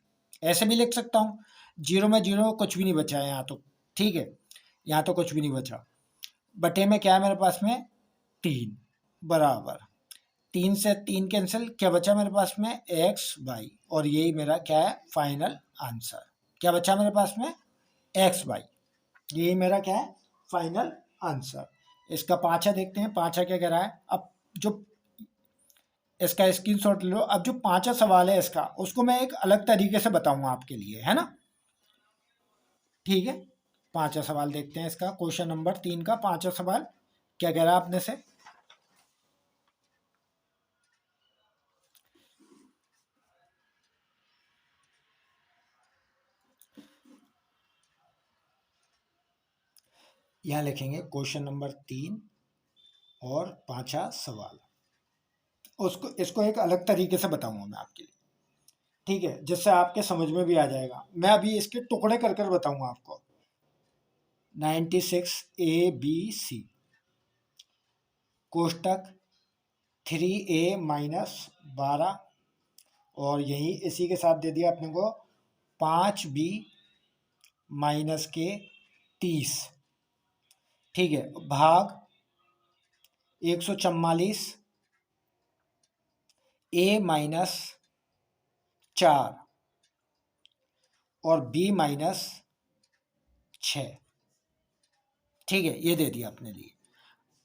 ऐसे भी लिख सकता हूँ, जीरो में जीरो कुछ भी नहीं बचा है यहाँ तो। ठीक है, यहाँ तो कुछ भी नहीं बचा, बटे में क्या है मेरे पास में तीन, बराबर तीन से तीन कैंसिल, क्या बचा मेरे पास में एक्स बाई, और यही मेरा क्या है फाइनल आंसर, क्या बचा मेरे पास में एक्स बाई, यही मेरा क्या है फाइनल आंसर। इसका पांचा देखते हैं, पांचा क्या कह रहा है। अब जो इसका स्क्रीनशॉट ले लो, अब जो पांचा सवाल है इसका, उसको मैं एक अलग तरीके से बताऊंगा आपके लिए, है ना। ठीक है, पांचा सवाल देखते हैं इसका, क्वेश्चन नंबर 3 का पांचा सवाल क्या कह रहा है आपने से। यहाँ लिखेंगे क्वेश्चन नंबर 3 और पांचा सवाल, उसको इसको एक अलग तरीके से बताऊंगा मैं आपके लिए। ठीक है, जिससे आपके समझ में भी आ जाएगा, मैं अभी इसके टुकड़े कर कर बताऊंगा आपको। 96 ABC कोष्टक 3A-12, और यही इसी के साथ दे दिया अपने को 5B-30। ठीक है, भाग 144 A-4 और B-6। ठीक है, ये दे दिया अपने लिए।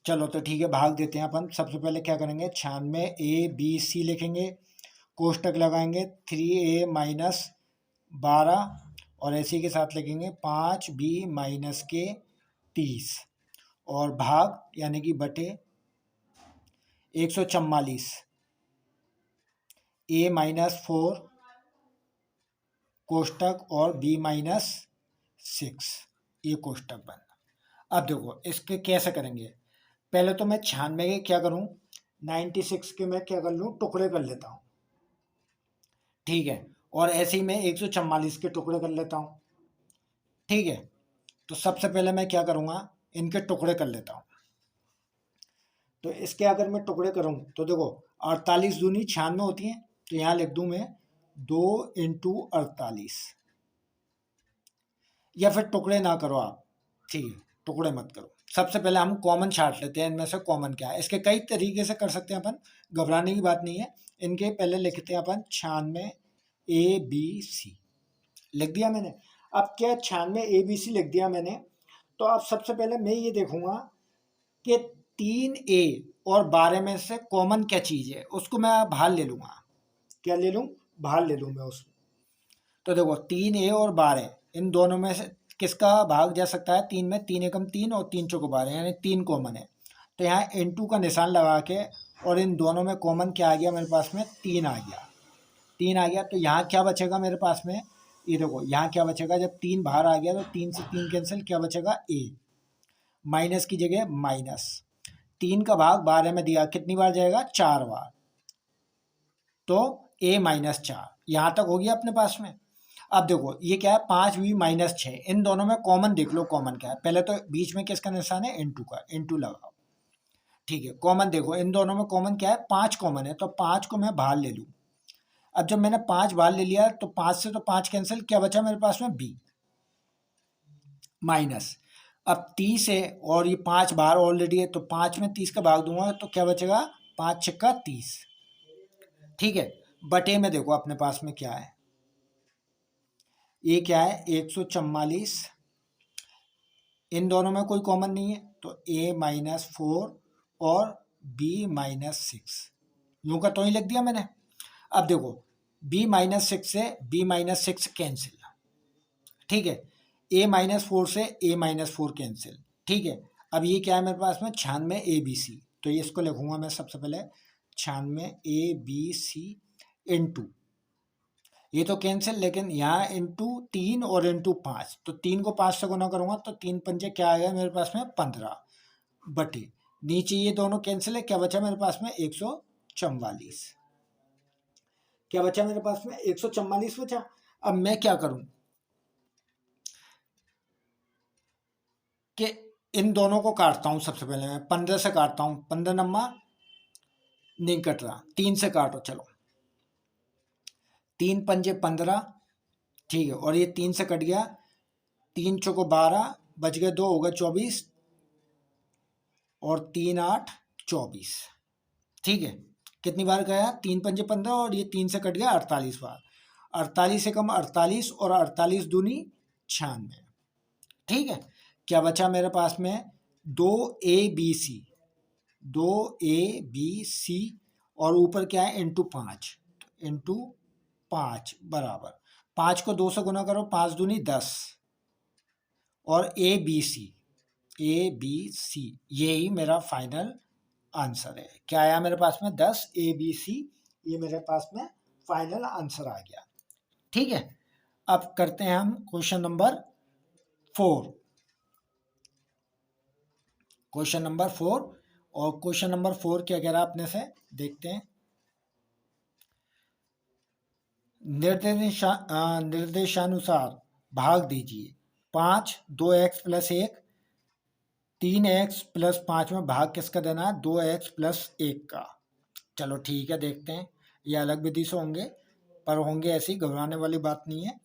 चलो तो ठीक है, भाग देते हैं अपन। सबसे पहले क्या करेंगे, 96 ABC लिखेंगे, कोष्टक लगाएंगे 3A-12, और इसी के साथ लिखेंगे 5B-30, और भाग यानी कि बटे 144 A-4 कोष्टक और B-6, ये कोष्टक बना। अब देखो इसके कैसे करेंगे, पहले तो मैं 96 के क्या करूं, 96 के मैं क्या कर लूं टुकड़े कर लेता हूं। ठीक है, और ऐसे ही मैं 144 के टुकड़े कर लेता हूं। ठीक है, तो सबसे पहले मैं क्या करूंगा, इनके टुकड़े कर लेता हूं। तो इसके अगर मैं टुकड़े करूं तो देखो 48 दूनी 96 होती है, तो यहाँ लिख दूं मैं 2 इंटू 48, या फिर टुकड़े ना करो आप। ठीक है, टुकड़े मत करो। सबसे पहले हम कॉमन छांट लेते हैं, इनमें से कॉमन क्या है। इसके कई तरीके से कर सकते हैं अपन, घबराने की बात नहीं है। इनके पहले लिखते हैं अपन 96 ABC, लिख दिया मैंने। अब क्या 96 ABC लिख दिया मैंने, तो अब सबसे पहले मैं ये देखूंगा कि 3A और 12 में से कॉमन क्या चीज़ है, उसको मैं बाहर ले लूँगा। क्या ले लूँ, बाहर ले लूँ मैं उसको। तो देखो 3A और 12, इन दोनों में से किसका भाग जा सकता है, तीन में, 3 एकम 3 और 3 चौको 12, यानी 3 कॉमन है। तो यहाँ इंटू का निशान लगा के, और इन दोनों में कॉमन क्या आ गया मेरे पास में, 3 आ गया, 3 आ गया। तो यहाँ क्या बचेगा मेरे पास में, ये देखो यहाँ क्या बचेगा, जब 3 बाहर आ गया तो 3 से 3 कैंसिल, क्या बचेगा A, माइनस की जगह माइनस, 3 का भाग 12 में दिया, कितनी बार जाएगा 4 बार, तो A-4, यहाँ तक हो गया अपने पास में। अब देखो ये क्या है, 5b-6, इन दोनों में कॉमन देख लो, कॉमन क्या है। पहले तो बीच में किसका निशान है, इंटू का, इंटू लगाओ। ठीक है, कॉमन देखो इन दोनों में कॉमन क्या है, 5 कॉमन है, तो 5 को मैं बाहर ले लूँ। अब जब मैंने 5 बाहर ले लिया तो 5 से तो 5 कैंसिल, क्या बचा मेरे पास में, b माइनस। अब 30 है और ये 5 बाहर ऑलरेडी है, तो 5 में 30 का भाग दूंगा तो क्या बचेगा, 5 छक्का 30। ठीक है, बटे में देखो अपने पास में क्या है, ये क्या है 144, इन दोनों में कोई कॉमन नहीं है, तो a-4 और b-6, यूं का तो ही लिख दिया मैंने। अब देखो b-6 से b-6 कैंसिल, ठीक है, a-4 से a-4 कैंसिल। ठीक है, अब ये क्या है मेरे पास में, 96 ABC, तो ये इसको लिखूंगा मैं सबसे पहले 96 ABC इंटू, ये तो कैंसिल, लेकिन यहाँ इंटू 3 और इंटू 5, तो 3 को 5 से गुना करूंगा तो 3 पंजे क्या आएगा मेरे पास में, 15, बटे नीचे ये दोनों कैंसिल है, क्या बचा मेरे पास में, 144, क्या बचा मेरे पास में, 144 बचा। अब मैं क्या करूं कि इन दोनों को काटता हूं, सबसे पहले मैं 15 से काटता हूं, 15 नम्मा नहीं कट रहा, 3 से काटो, चलो 3 पंजे 15, ठीक है, और ये 3 से कट गया, 3 चौको 12, बच गए 2, होगा 24, और 3 8 24। ठीक है, कितनी बार गया, 3 पंजे 15 और ये 3 से कट गया 48 बार, 48 से कम 48 और 48 दूनी 96। ठीक है, क्या बचा मेरे पास में, 2ABC, 2ABC और ऊपर क्या है, इंटू 5, इंटू 5 बराबर 5 को 2 से गुना करो, 5 दूनी 10, और ABC, ABC यही मेरा फाइनल आंसर है। क्या आया मेरे पास में, 10 ABC, ये मेरे पास में फाइनल आंसर आ गया। ठीक है, अब करते हैं हम क्वेश्चन नंबर 4, क्वेश्चन नंबर 4, और क्वेश्चन नंबर 4 क्या कह रहा है अपने से, देखते हैं। निर्देशानुसार भाग दीजिए, 5 2x+1, 3x+5 में भाग किसका देना है, 2x+1 का। चलो ठीक है, देखते हैं, ये अलग विधि से होंगे, पर होंगे ऐसी, घबराने वाली बात नहीं है।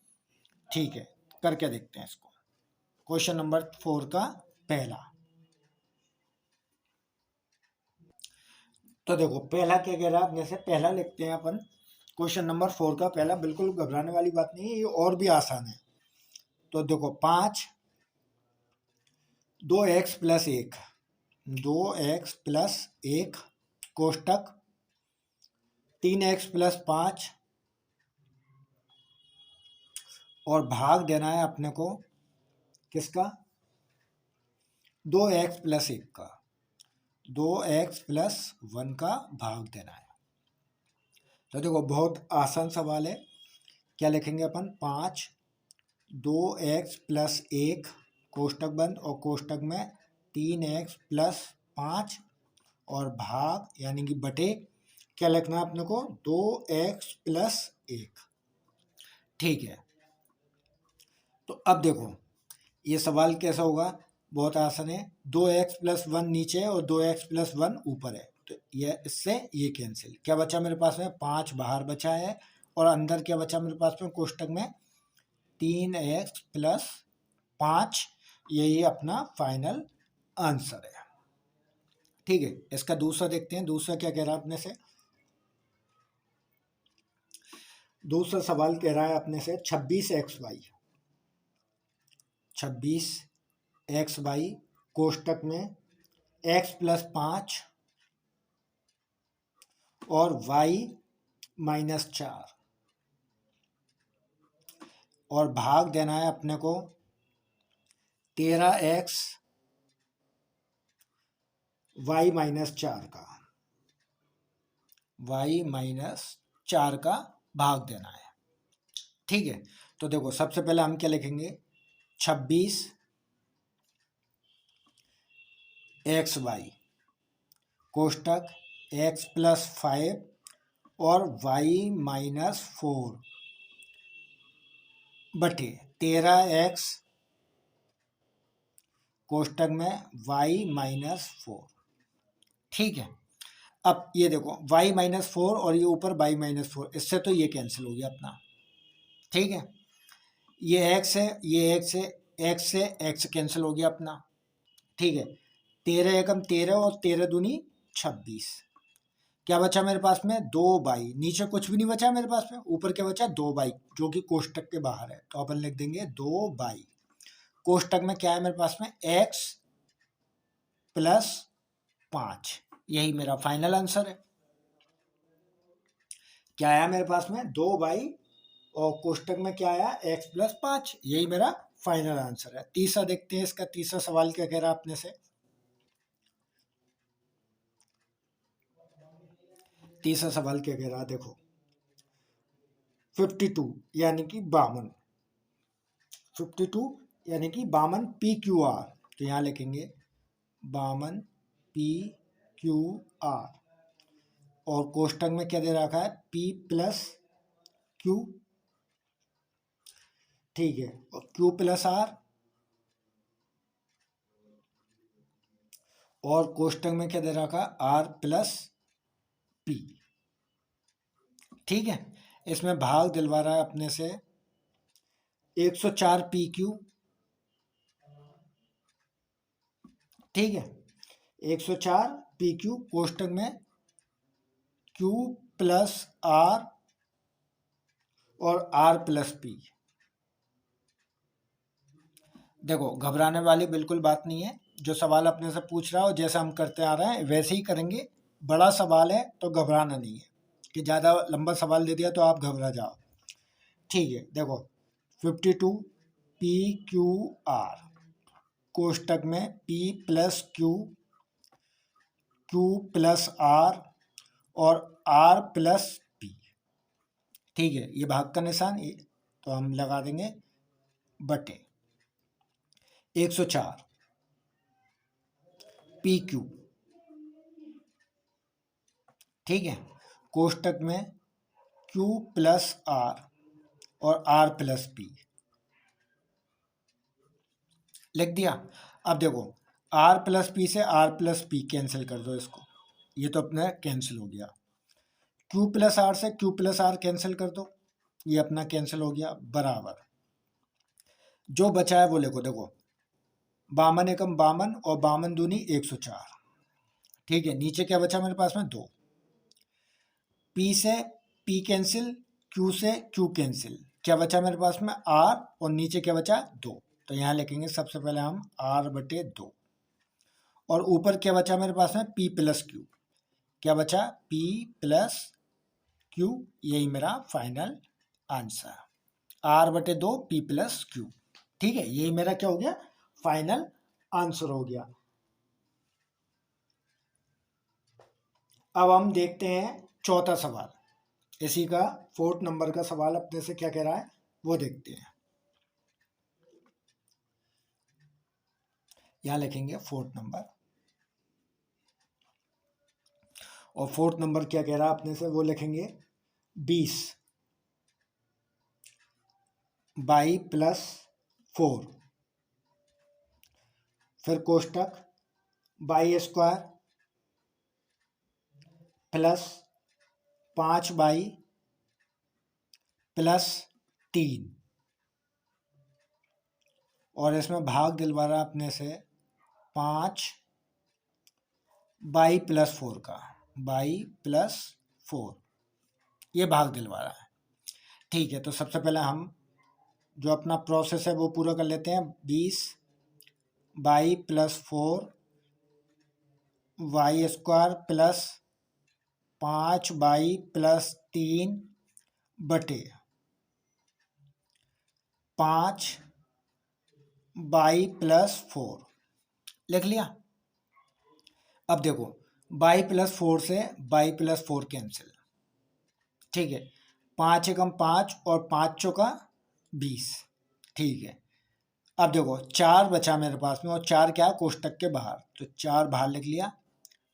ठीक है, करके देखते हैं इसको। क्वेश्चन नंबर 4 का पहला, तो देखो पहला क्या कह रहा है अपने से, पहला लिखते हैं अपन, क्वेश्चन नंबर 4 का पहला, बिल्कुल घबराने वाली बात नहीं है, ये और भी आसान है। तो देखो 5 2x+1, 2x+1 कोष्टक 3x+5, और भाग देना है अपने को किसका, 2x+1 का, 2x+1 का भाग देना है। तो देखो बहुत आसान सवाल है, क्या लिखेंगे अपन, 5 2x+1 कोष्टक बंद, और कोष्टक में 3x+5, और भाग यानी कि बटे, क्या लिखना है अपने को, 2x+1। ठीक है, तो अब देखो ये सवाल कैसा होगा, बहुत आसान है, 2x+1 नीचे है और 2x+1 ऊपर है, तो ये इससे ये कैंसिल, क्या बचा मेरे पास में, 5 बाहर बचा है, और अंदर क्या बचा मेरे पास में, कोष्टक में 3x+5, यही अपना फाइनल आंसर है। ठीक है, इसका दूसरा देखते हैं, दूसरा क्या कह रहा है अपने से, दूसरा सवाल कह रहा है अपने से 26xy, 26xy कोष्टक में x+5 और y-4, और भाग देना है अपने को 13x y-4 का, y-4 का भाग देना है। ठीक है, तो देखो सबसे पहले हम क्या लिखेंगे, 26xy कोष्टक x+5 और y-4 बटे 13x कोष्टक में y-4। ठीक है, अब ये देखो y-4 और ये ऊपर y-4, इससे तो ये कैंसिल हो गया अपना। ठीक है, ये x है, ये x है, x से x कैंसिल हो गया अपना। ठीक है, 13 एकम 13 और 13 दूनी 26। क्या बचा मेरे पास में? 2y। नीचे कुछ भी नहीं बचा मेरे पास में, ऊपर क्या बचा? 2y, जो कि कोष्टक के बाहर है, तो अपन लिख देंगे 2y। कोष्टक में क्या है मेरे पास में? x plus 5। यही मेरा फाइनल आंसर है। क्या आया मेरे पास में? 2y और कोष्टक में क्या आया? x plus 5। यही मेरा फाइनल आंसर है। तीसरा देखते हैं, इसका तीसरा सवाल क्या कह रहा है अपने से। तीसरा सवाल क्या कह रहा है, देखो 52 यानी कि 52, 52 यानी कि 52 PQR, तो यहाँ लिखेंगे 52 PQR। और कोष्टक में क्या दे रखा है? P plus Q। ठीक है, और Q प्लस R, और कोष्टक में क्या दे रखा है? R plus P। ठीक है, इसमें भाग दिलवा रहा है अपने से 104 PQ। ठीक है, 104 PQ कोष्टक में Q प्लस R और R प्लस P। देखो, घबराने वाली बिल्कुल बात नहीं है। जो सवाल अपने से पूछ रहा हो, जैसा हम करते आ रहे हैं वैसे ही करेंगे। बड़ा सवाल है तो घबराना नहीं है कि ज़्यादा लंबा सवाल दे दिया तो आप घबरा जाओ। ठीक है, देखो 52 PQR कोष्टक में P plus Q plus R और R प्लस P। ठीक है, ये भाग का निशान, ये तो हम लगा देंगे बटे 104 PQ। ठीक है, कोष्टक में Q प्लस R और R प्लस P लिख दिया। अब देखो R प्लस P से R प्लस P कैंसिल कर दो इसको, ये तो अपना कैंसिल हो गया। Q प्लस R से Q प्लस R कैंसिल कर दो, ये अपना कैंसिल हो गया। बराबर जो बचा है वो लिखो। देखो 52 एकम 52 और 52 दूनी 104। ठीक है, नीचे क्या बचा मेरे पास में? 2। P से P कैंसिल, Q से Q कैंसिल, क्या बचा मेरे पास में? R, और नीचे क्या बचा? 2। तो यहाँ लिखेंगे सबसे पहले हम R बटे 2, और ऊपर क्या बचा मेरे पास में? P plus Q। क्या बचा? P plus Q। यही मेरा फाइनल आंसर, R बटे 2 P प्लस Q। ठीक है, यही मेरा क्या हो गया? फाइनल आंसर हो गया। अब हम देखते हैं चौथा सवाल। इसी का 4th नंबर का सवाल अपने से क्या कह रहा है वो देखते हैं। यहाँ लिखेंगे 4th नंबर, और 4th नंबर क्या कह रहा है अपने से वो लिखेंगे 20 बाई प्लस 4, फिर कोष्टक Y square plus 5 by plus 3, और इसमें भाग दिलवा रहा अपने से 5 बाई प्लस 4 का, बाई प्लस 4, ये भाग दिलवा रहा है। ठीक है, तो सबसे पहले हम जो अपना प्रोसेस है वो पूरा कर लेते हैं। 20 by plus 4 Y square plus 5 by plus 3 बटे 5 बाई प्लस 4 लिख लिया। अब देखो बाई प्लस 4 से बाई प्लस 4 कैंसिल। ठीक है, 5 एकम 5 और 5 चौका 20। ठीक है, अब देखो 4 बचा मेरे पास में, और 4 क्या? कोष्टक के बाहर, तो 4 बाहर लिख लिया।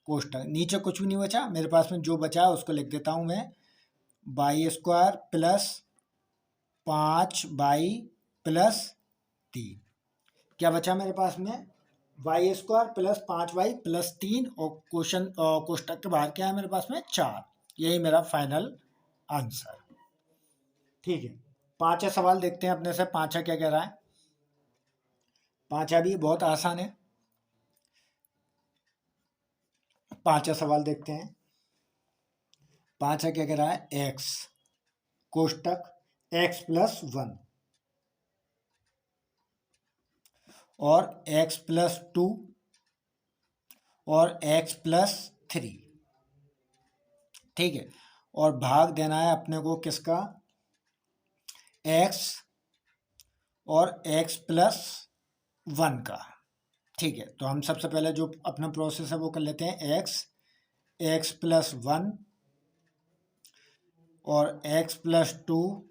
कोष्टक नीचे कुछ भी नहीं बचा मेरे पास में, जो बचा है उसको लिख देता हूँ मैं। By square plus 5/3। क्या बचा मेरे पास में? y² प्लस 5y प्लस 3 और कोष्टक के बाहर क्या है मेरे पास में? 4। यही मेरा फाइनल आंसर। ठीक है, पांचवा सवाल देखते हैं अपने से। पांचवा क्या कह रहा है? पांचवा भी बहुत आसान है। पांचवा सवाल देखते हैं। पांचवा क्या कह रहा है? x कोष्टक x+1 और x+2 और x+3। ठीक है, और भाग देना है अपने को किसका? x और x+1 का। ठीक है, तो हम सबसे पहले जो अपना प्रोसेस है वो कर लेते हैं। x+1 और x+2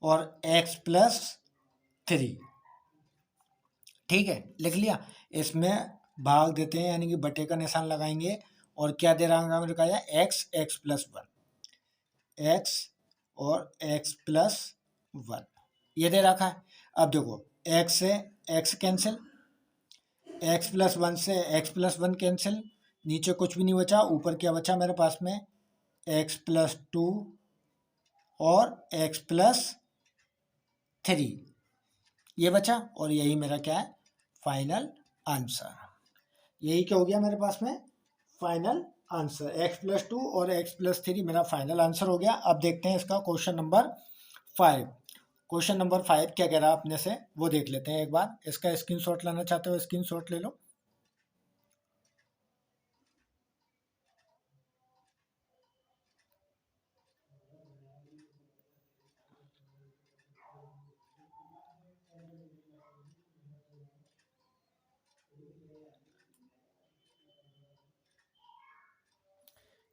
और x+3। ठीक है, लिख लिया। इसमें भाग देते हैं यानी कि बटे का निशान लगाएंगे और क्या दे रहा है मेरे का? x+1 x और x+1 ये दे रखा है। अब देखो x से x कैंसिल, x+1 से x+1 कैंसिल, नीचे कुछ भी नहीं बचा। ऊपर क्या बचा मेरे पास में? x+2 और x+3 ये बचा, और यही मेरा क्या है? Final answer. यही क्या हो गया मेरे पास में? Final answer. x+2 और x+3 मेरा फाइनल आंसर हो गया। अब देखते हैं इसका क्वेश्चन नंबर 5। क्वेश्चन नंबर 5 क्या कह रहा है अपने से वो देख लेते हैं एक बार। इसका स्क्रीनशॉट लेना चाहते हो स्क्रीनशॉट ले लो।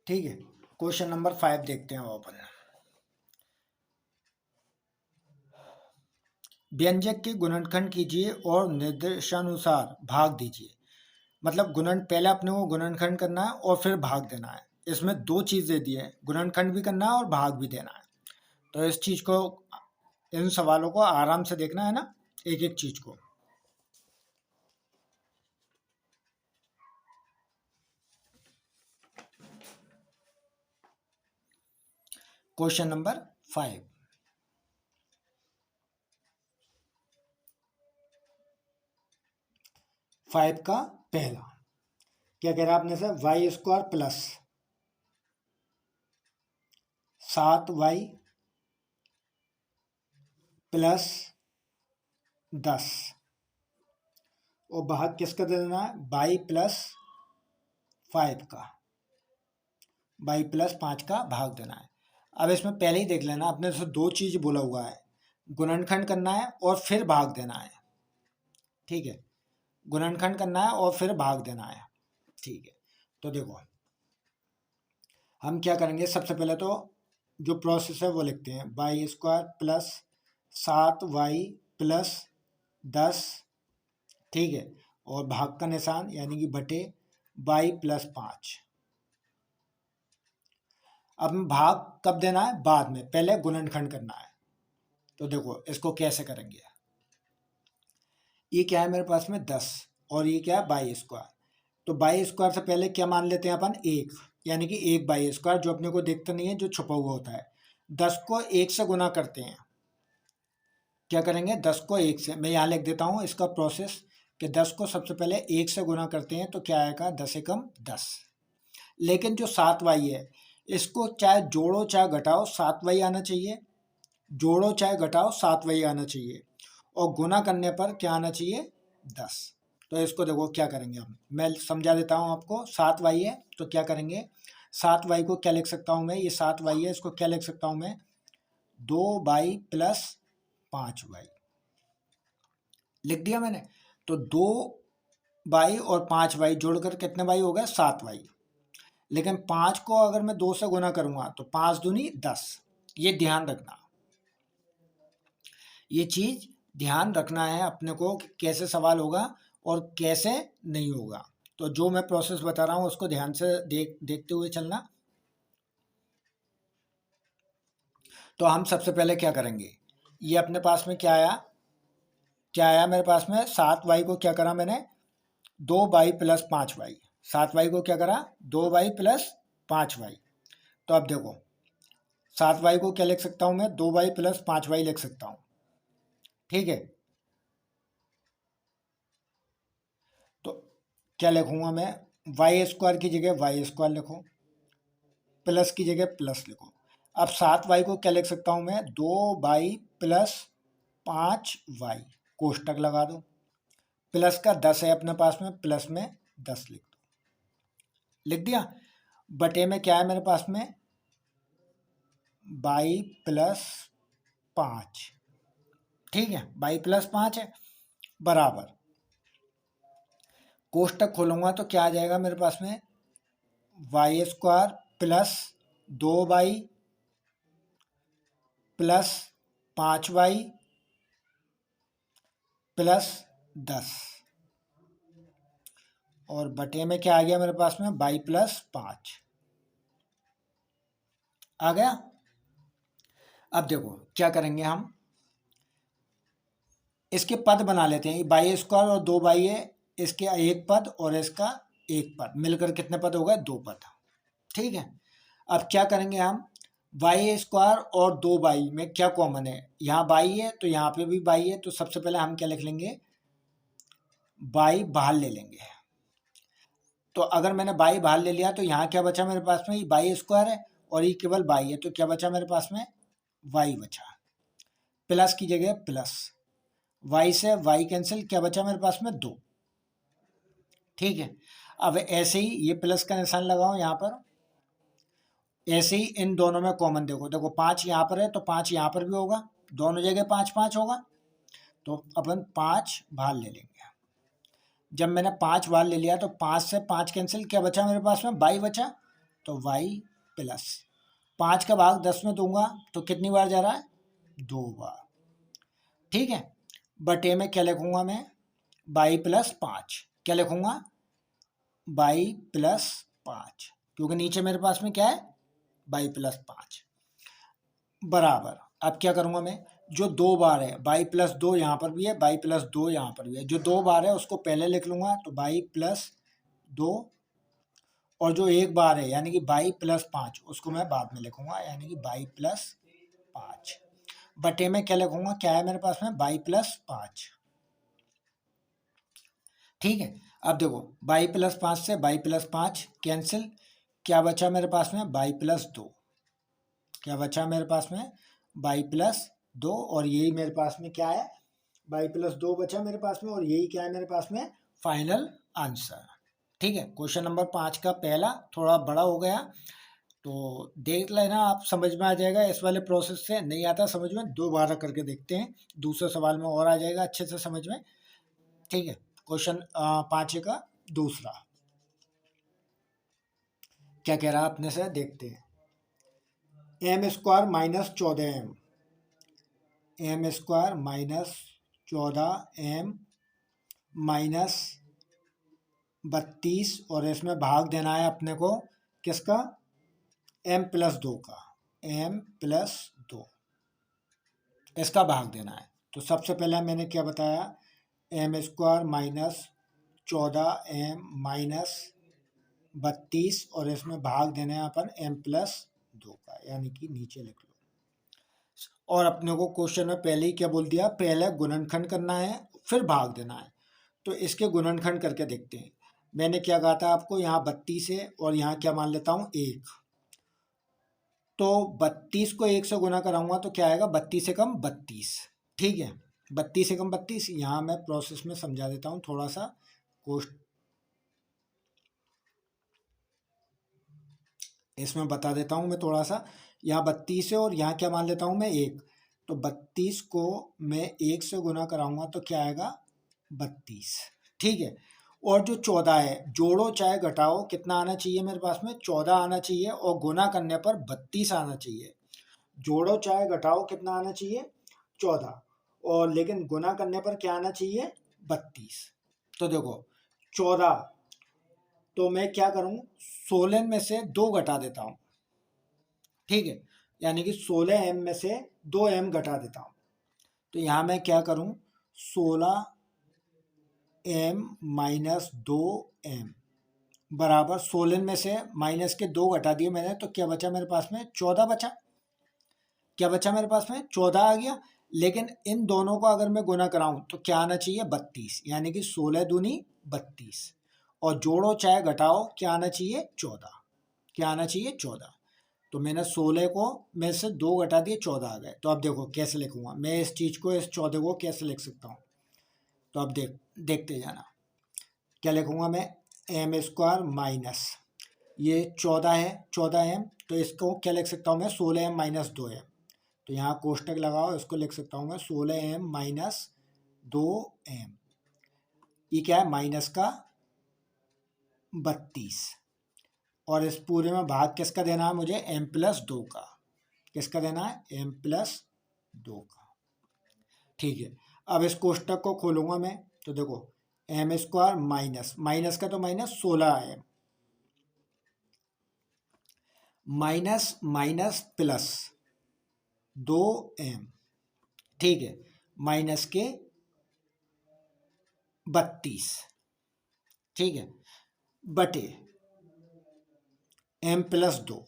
ठीक है, क्वेश्चन नंबर 5 देखते हैं अपन। व्यंजक के गुणनखंड कीजिए और निर्देशानुसार भाग दीजिए। मतलब पहले अपने को गुणनखंड करना है और फिर भाग देना है। इसमें दो चीज़ दे दी है, गुणनखंड भी करना है और भाग भी देना है। तो इस चीज़ को, इन सवालों को आराम से देखना है ना, एक एक चीज़ को। Question number 5। का पहला क्या कह रहा है आपने से? y² प्लस 7y प्लस 10 और भाग किसका दे देना है? y+5 का, y+5 का भाग देना है। अब इसमें पहले ही देख लेना, अपने से दो चीज बोला हुआ है, गुणनखंड करना है और फिर भाग देना है। ठीक है, गुणनखंड करना है और फिर भाग देना है। ठीक है, तो देखो हम क्या करेंगे। सबसे पहले तो जो प्रोसेस है वो लिखते हैं। y² plus 7y plus 10। ठीक है, और भाग का निशान यानी कि बटे y+5। अब भाग कब देना है? बाद में, पहले गुणनखंड करना है। तो देखो इसको कैसे करेंगे। ये क्या है मेरे पास में? 10 और ये क्या है? y²। तो y² से पहले क्या मान लेते हैं अपन? 1, यानी कि 1 y², जो अपने को देखता नहीं है, जो छुपा हुआ होता है। 10 को 1 से गुना करते हैं। क्या करेंगे? 10 को 1 से, मैं यहाँ लिख देता हूँ इसका प्रोसेस, कि 10 को सबसे पहले 1 से गुना करते हैं तो क्या आएगा? 10 एकम 10। लेकिन जो 7y है, इसको चाहे जोड़ो चाहे घटाओ 7y आना चाहिए, जोड़ो चाहे घटाओ 7y आना चाहिए, और गुना करने पर क्या आना चाहिए? 10। तो इसको देखो क्या करेंगे हम, मैं समझा देता हूँ आपको। 7y है तो क्या करेंगे? 7y को क्या लिख सकता हूँ मैं? ये 7y है, इसको क्या लिख सकता हूँ मैं? 2y प्लस 5y लिख दिया मैंने। तो 2y और 5y जोड़कर कितने y हो गए? 7y। लेकिन 5 को अगर मैं 2 से गुना करूंगा तो 5 दूनी 10। ये ध्यान रखना, ये चीज ध्यान रखना है अपने को कि कैसे सवाल होगा और कैसे नहीं होगा। तो जो मैं प्रोसेस बता रहा हूँ उसको ध्यान से देखते हुए चलना। तो हम सबसे पहले क्या करेंगे? ये अपने पास में क्या आया मेरे पास में, 7y को क्या करा मैंने, 2y प्लस 5y। 7y को क्या करा, 2y प्लस 5y। तो अब देखो 7y को क्या लिख सकता हूँ मैं, 2y प्लस 5y लिख सकता हूँ। ठीक है, तो क्या लिखूंगा मैं, वाई स्क्वायर की जगह वाई स्क्वायर लिखो, प्लस की जगह प्लस लिखो। अब 7y को क्या लिख सकता हूँ मैं, 2y प्लस 5y, कोष्टक लगा दो। प्लस का 10 है अपने पास में, प्लस में 10 लिख दो, लिख दिया। बटे में क्या है मेरे पास में, y प्लस 5। ठीक है, y प्लस 5 है, बराबर कोष्टक खोलूंगा तो क्या आ जाएगा मेरे पास में, Y square plus 2y plus 5y plus 10, और बटे में क्या आ गया मेरे पास में, y प्लस 5 आ गया। अब देखो क्या करेंगे हम, इसके पद बना लेते हैं, बाई स्क्वायर और 2y है, इसके एक पद और इसका एक पद, मिलकर कितने पद हो गए, 2 पद। ठीक है, अब क्या करेंगे हम, वाई स्क्वायर और 2y में क्या कॉमन है, यहाँ y है तो यहाँ पे भी y है, तो सबसे पहले हम क्या लिख लेंगे, y बाहर ले लेंगे। तो अगर मैंने y बाहर ले लिया तो यहाँ क्या बचा मेरे पास में, y स्क्वायर है और ये केवल y है, तो क्या बचा मेरे पास में, y बचा, प्लस की जगह प्लस, y से y कैंसिल, क्या बचा मेरे पास में, 2। ठीक है, अब ऐसे ही ये प्लस का निशान लगाओ यहाँ पर, ऐसे ही इन दोनों में कॉमन देखो, देखो 5 यहाँ पर है तो 5 यहाँ पर भी होगा, दोनों जगह 5 5 होगा, तो अपन 5 बाहर ले लेंगे। जब मैंने 5 बाहर ले लिया तो 5 से 5 कैंसिल, क्या बचा मेरे पास में, y बचा, तो y प्लस 5 का भाग 10 में दूंगा तो कितनी बार जा रहा है, 2 बार। ठीक है, बटे में क्या लिखूंगा मैं, y प्लस 5, क्या लिखूंगा, y प्लस 5, क्योंकि नीचे मेरे पास में क्या है, y प्लस 5, बराबर। अब क्या करूंगा मैं, जो 2 बार है y प्लस 2 यहाँ पर भी है, y प्लस 2 यहाँ पर भी है, जो 2 बार है उसको पहले लिख लूंगा तो y प्लस 2, और जो एक बार है यानी कि y प्लस 5 उसको मैं बाद में लिखूंगा, यानी कि y प्लस 5, बटे में क्या लिखूंगा, क्या है मेरे पास में, y प्लस 5। ठीक है, अब देखो y प्लस 5 से y प्लस 5 कैंसिल, क्या बचा मेरे पास में, y प्लस 2, क्या बचा मेरे पास में, y प्लस 2, और यही मेरे पास में क्या है, y प्लस 2 बचा मेरे पास में, और यही क्या है मेरे पास में, फाइनल आंसर। ठीक है, क्वेश्चन नंबर 5 का पहला थोड़ा बड़ा हो गया, तो देख लेना आप, समझ में आ जाएगा। इस वाले प्रोसेस से नहीं आता समझ में, दोबारा करके देखते हैं, दूसरे सवाल में और आ जाएगा अच्छे से समझ में। ठीक है, क्वेश्चन 5 का दूसरा क्या कह रहा है अपने से, देखते हैं। M square minus 14m, M square minus 14m minus 32, और इसमें भाग देना है अपने को किसका, m प्लस 2 का, m प्लस 2, इसका भाग देना है। तो सबसे पहले मैंने क्या बताया, M square minus 14m minus 32, और इसमें भाग देना है अपन m प्लस 2 का, यानी कि नीचे लिख लो। और अपने को क्वेश्चन में पहले ही क्या बोल दिया, पहले गुणनखंड करना है फिर भाग देना है, तो इसके गुणनखंड करके देखते हैं। मैंने क्या कहा था आपको, यहाँ 32 है और यहाँ क्या मान लेता हूँ 1, तो 32 को 1 से गुना कराऊंगा तो क्या आएगा, 32 से कम 32। ठीक है, 32 से कम 32, यहाँ मैं प्रोसेस में समझा देता हूँ थोड़ा सा, कोष्ट इसमें बता देता हूँ मैं थोड़ा सा। यहाँ 32 है और यहाँ क्या मान लेता हूँ मैं 1, तो 32 को मैं 1 से गुना कराऊंगा तो क्या आएगा, 32। ठीक है, और जो 14 है, जोड़ो चाहे घटाओ, कितना आना चाहिए मेरे पास में, 14 आना चाहिए, और गुना करने पर 32 आना चाहिए। जोड़ो चाहे घटाओ कितना आना चाहिए, 14, और लेकिन गुना करने पर क्या आना चाहिए, 32। तो देखो 14, तो मैं क्या करूं, 16 में से 2 घटा देता हूं। ठीक है, यानी कि 16m में से 2m घटा देता हूं। तो यहाँ मैं क्या करूँ, 16m माइनस 2m बराबर 16 में से माइनस के 2 घटा दिए मैंने, तो क्या बचा मेरे पास में, 14 बचा। क्या बचा मेरे पास में, 14 आ गया। लेकिन इन दोनों को अगर मैं गुना कराऊं तो क्या आना चाहिए, 32, यानी कि 16 दूनी 32, और जोड़ो चाहे घटाओ क्या आना चाहिए, 14। क्या आना चाहिए, 14। तो मैंने 16 को में से 2 घटा दिए, 14 आ गए। तो अब देखो कैसे लिखूंगा मैं इस चीज़ को, इस 14 को कैसे लिख सकता हूँ। तो अब देखते जाना। क्या लिखूंगा मैं, एम स्क्वायर माइनस, ये 14 है, 14m, तो इसको क्या लिख सकता हूँ मैं, 16m माइनस 2m। तो यहाँ कोष्टक लगाओ, इसको लिख सकता हूँ मैं 16m माइनस 2m। ये क्या है, माइनस का 32, और इस पूरे में भाग किसका देना है मुझे, m+2 का। किसका देना है, m+2 का। ठीक है, अब इस कोष्टक को खोलूंगा मैं, तो देखो एम स्क्वायर माइनस, माइनस का तो minus 16m, minus minus plus 2m, ठीक है, माइनस के 32, ठीक है, बटे m+2,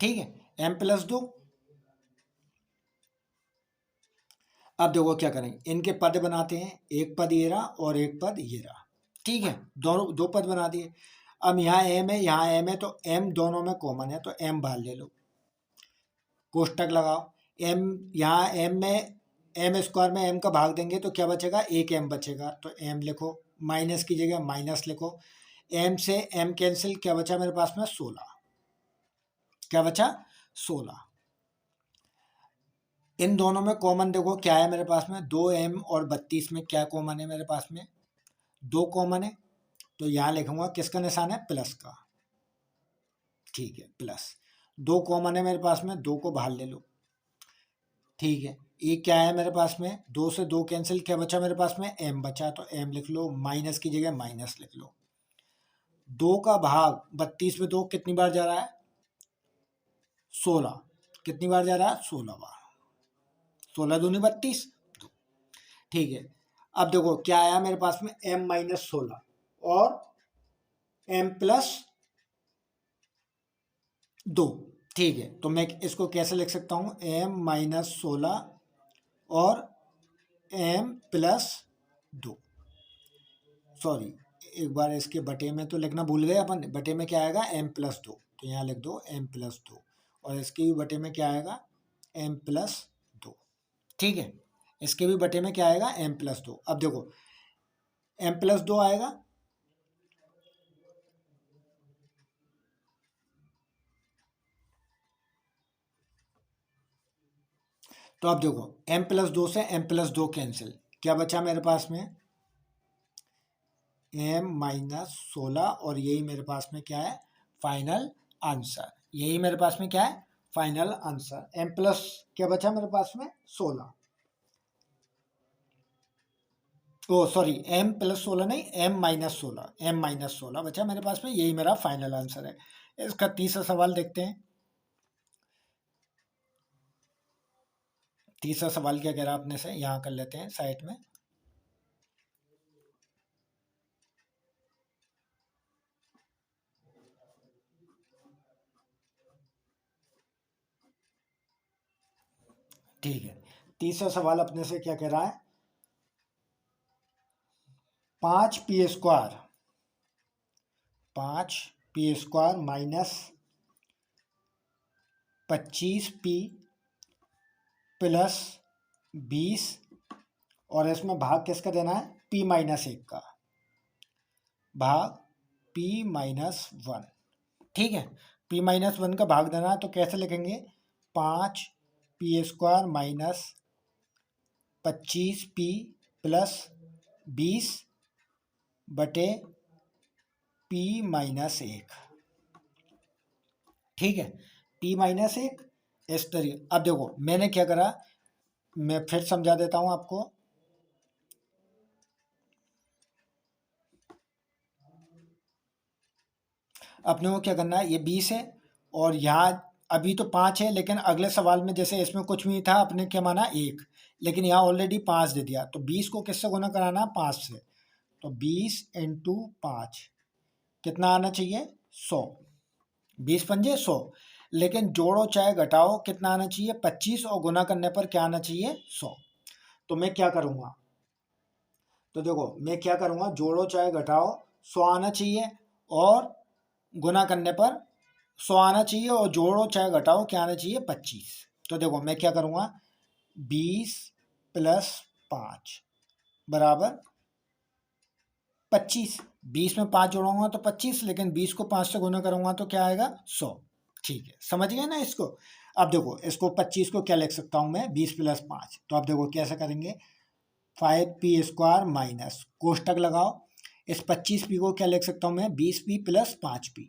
ठीक है, m+2। अब देखो क्या करेंगे, इनके पद बनाते हैं, एक पद ये रहा और एक पद ये रहा, ठीक है, दोनों दो पद बना दिए। अब यहाँ m है, यहाँ m है, तो m दोनों में कॉमन है, तो m बाहर ले लो, कोष्टक लगाओ। m यहाँ m में, m स्क्वायर में m का भाग देंगे तो क्या बचेगा, एक m बचेगा, तो m लिखो, माइनस की जगह माइनस लिखो, m से m कैंसिल, क्या बचा मेरे पास में, 16। क्या बचा, 16। इन दोनों में कॉमन देखो क्या है मेरे पास में, 2m और 32 में क्या कॉमन है मेरे पास में, 2 कॉमन है, तो यहाँ लिखूंगा किसका निशान है, प्लस का, ठीक है, प्लस। 2 कॉमन है मेरे पास में, 2 को बाहर ले लो, ठीक है। ये क्या है मेरे पास में, 2 से 2 कैंसिल, क्या बचा मेरे पास में, m बचा, तो m लिख लो, माइनस की जगह माइनस लिख लो। 2 का भाग 32 में 2 कितनी बार जा रहा है, 16, कितनी बार जा रहा है, 16 बार, 16 दूनी 32, ठीक है। अब देखो क्या आया मेरे पास में, m-16 और m+2, ठीक है। तो मैं इसको कैसे लिख सकता हूँ, m-16 और m+2, सॉरी एक बार इसके बटे में तो लिखना भूल गए अपन, बटे में क्या आएगा, m+2, तो यहाँ लिख दो m+2, और इसके भी बटे में क्या आएगा, m+2, ठीक है। इसके भी बटे में क्या आएगा, m+2। अब देखो m+2 आएगा, तो अब देखो m+2 से m+2 कैंसिल, क्या बचा मेरे पास में, m-16, और यही मेरे पास में क्या है, फाइनल आंसर। यही मेरे पास में क्या है, फाइनल आंसर। m प्लस क्या बचा मेरे पास में, 16, ओ सॉरी m+16 नहीं, m-16, m-16 बचा मेरे पास में, यही मेरा फाइनल आंसर है। इसका तीसरा सवाल देखते हैं। तीसरा सवाल क्या कह रहा है अपने से, यहाँ कर लेते हैं साइड में। ठीक है, तीसरा सवाल अपने से क्या कह रहा है, 5p² 5p² minus 25p plus 20, और इसमें भाग किसका देना है, p-1 का, भाग p-1, ठीक है। p-1 का भाग देना है, तो कैसे लिखेंगे, 5p² माइनस 25p प्लस 20 बटे p-1, ठीक है, p-1 इस तरीके। अब देखो मैंने क्या करा, मैं फिर समझा देता हूं आपको। अपने को क्या करना है, ये 20 है, और यहाँ अभी तो 5 है, लेकिन अगले सवाल में जैसे इसमें कुछ भी था, अपने क्या माना 1, लेकिन यहाँ ऑलरेडी 5 दे दिया, तो 20 को किससे गुना कराना, 5 से। तो 20 इंटू 5 कितना आना चाहिए, 100। 20 पंजे 100, लेकिन जोड़ो चाहे घटाओ कितना आना चाहिए, 25, और गुना करने पर क्या आना चाहिए, 100। तो मैं क्या करूँगा, तो देखो मैं क्या करूँगा, जोड़ो चाहे घटाओ 100 आना चाहिए, और गुना करने पर 100 आना चाहिए, और जोड़ो चाहे घटाओ क्या आना चाहिए, 25। तो देखो मैं क्या करूँगा, 20 प्लस 5 बराबर 25। 20 में 5 जोड़ूंगा तो 25, लेकिन 20 को 5 से गुना करूंगा तो क्या आएगा, 100। ठीक है, समझ गए ना इसको। अब देखो इसको 25 को क्या लिख सकता हूं मैं, 20 प्लस 5। तो अब देखो कैसे करेंगे, 5p² माइनस कोष्टक लगाओ, इस 25p को क्या लिख सकता हूं मैं, 20p plus 5p।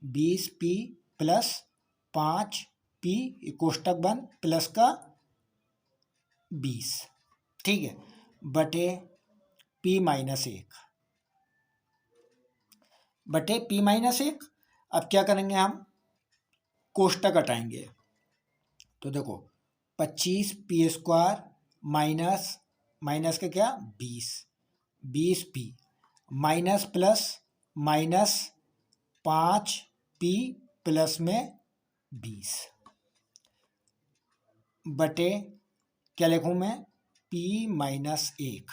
20p plus 5p कोष्टक बंद, प्लस का 20, ठीक है, बटे p माइनस 1 बटे p माइनस 1। अब क्या करेंगे हम, कोष्टक हटाएंगे, तो देखो 25p² माइनस माइनस के क्या 20, 20p minus plus minus 5p plus में 20 बटे क्या लिखूं मैं, p माइनस 1।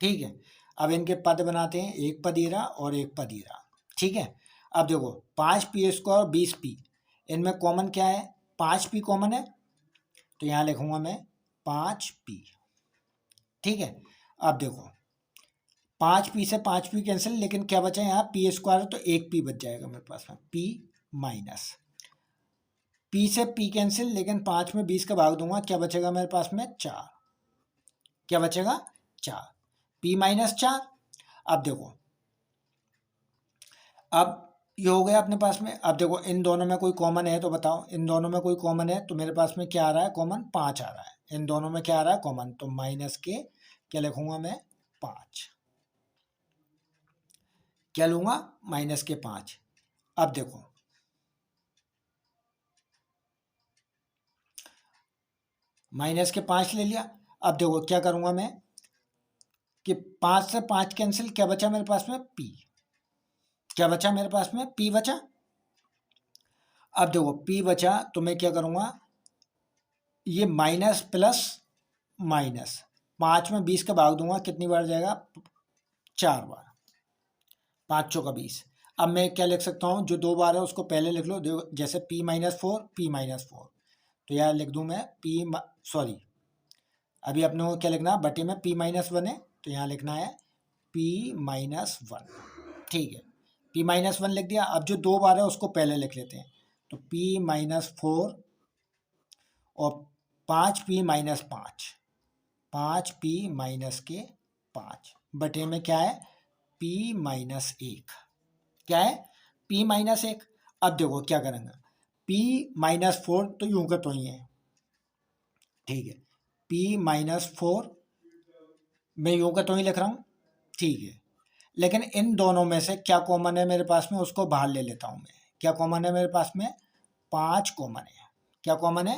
ठीक है, अब इनके पद बनाते हैं, एक पद ये रहा और एक पद ये रहा। ठीक है, अब देखो 5p² और 20p, इनमें कॉमन क्या है, 5p कॉमन है, तो यहाँ लिखूंगा मैं 5p। ठीक है, अब देखो 5p से 5p कैंसिल, लेकिन क्या बचा यहाँ, p² है तो एक p बच जाएगा मेरे पास में, p माइनस p से p कैंसिल, लेकिन 5 में 20 का भाग दूंगा, क्या बचेगा मेरे पास में, 4। क्या बचेगा, 4, p माइनस 4। अब देखो, अब ये हो गया अपने पास में। अब देखो इन दोनों में कोई कॉमन है तो बताओ, इन दोनों में कोई कॉमन है, तो मेरे पास में क्या आ रहा है कॉमन, 5 आ रहा है। इन दोनों में क्या आ रहा है कॉमन, तो माइनस के क्या लिखूंगा मैं, 5। क्या लूंगा, माइनस के 5। अब देखो माइनस के 5 ले लिया। अब देखो क्या करूंगा मैं, कि 5 से 5 कैंसिल, क्या बचा मेरे पास में, p। क्या बचा मेरे पास में, p बचा। अब देखो p बचा तो मैं क्या करूंगा, ये माइनस प्लस माइनस 5 में 20 का भाग दूंगा, कितनी बार जाएगा, 4 बार, 5 चौका 20। अब मैं क्या लिख सकता हूँ, जो 2 बार है उसको पहले लिख लो, देखो जैसे p माइनस 4, p माइनस 4, तो यार लिख दूँ मैं सॉरी, अभी अपने को क्या लिखना है, बटे में p माइनस 1 है, तो यहाँ लिखना है p माइनस 1। ठीक है, p माइनस 1 लिख दिया। अब जो 2 बार है उसको पहले लिख लेते हैं, तो p माइनस 4 और 5p माइनस 5, 5p माइनस के 5 बटे में क्या है, p माइनस 1। क्या है, p माइनस 1। अब देखो क्या करेंगे, p माइनस 4 तो यूं का तो ही है, ठीक है, p माइनस 4 मैं यूं का तो ही लिख रहा हूँ, ठीक है, लेकिन इन दोनों में से क्या कॉमन है मेरे पास में, उसको बाहर ले लेता हूँ मैं। क्या कॉमन है मेरे पास में, 5 कॉमन है। क्या कॉमन है,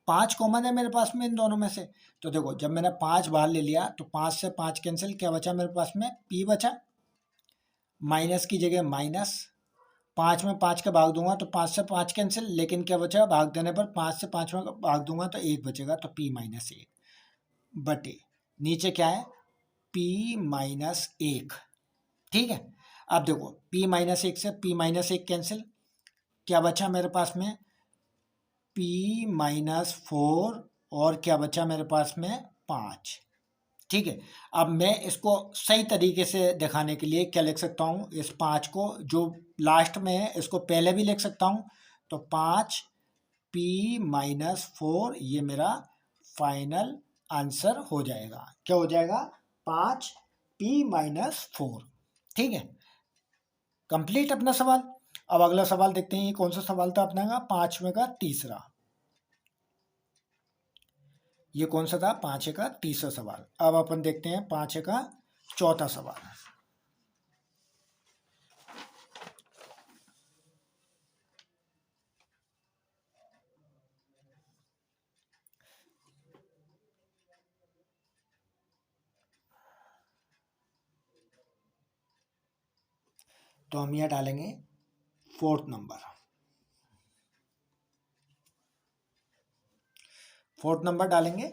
5 कॉमन है मेरे पास में इन दोनों में से। तो देखो जब मैंने 5 बाहर ले लिया, तो 5 से 5 कैंसिल, क्या बचा मेरे पास में, p बचा, माइनस की जगह माइनस, 5 में 5 का भाग दूंगा तो 5 से 5 कैंसिल, लेकिन क्या बचा, भाग देने पर 5 से 5 में भाग दूंगा तो 1 बचेगा, तो p माइनस 1 बटे नीचे क्या है, p माइनस 1। ठीक है, अब देखो p माइनस 1 से p माइनस 1 कैंसिल, क्या बचा मेरे पास में, p माइनस 4, और क्या बचा मेरे पास में, 5। ठीक है, अब मैं इसको सही तरीके से दिखाने के लिए क्या लिख सकता हूँ, इस 5 को जो लास्ट में है इसको पहले भी लिख सकता हूँ, तो 5p माइनस 4 ये मेरा फाइनल आंसर हो जाएगा। क्या हो जाएगा, 5p माइनस 4। ठीक है, कंप्लीट अपना सवाल। अब अगला सवाल देखते हैं, ये कौन सा सवाल था अपना का, 5वें का तीसरा। ये कौन सा था, 5 का तीसरा सवाल। अब अपन देखते हैं 5 का चौथा सवाल। तो हम यहाँ डालेंगे फोर्थ नंबर। फोर्थ नंबर डालेंगे।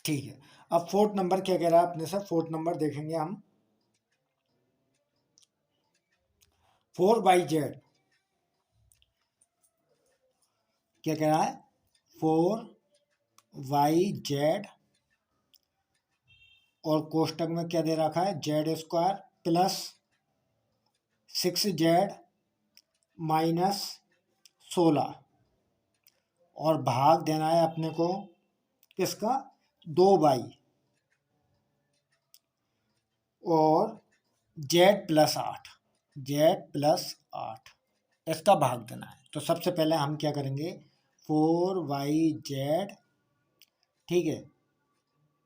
ठीक है, अब फोर्थ नंबर क्या कह रहा है अपने से, फोर्थ नंबर देखेंगे हम। 4/z क्या कह रहा है, 4/z और कोष्टक में क्या दे रखा है, z² प्लस 6z माइनस 16 और भाग देना है अपने को किसका, 2/, और z+8, z+8 इसका भाग देना है। तो सबसे पहले हम क्या करेंगे, 4/z, ठीक है,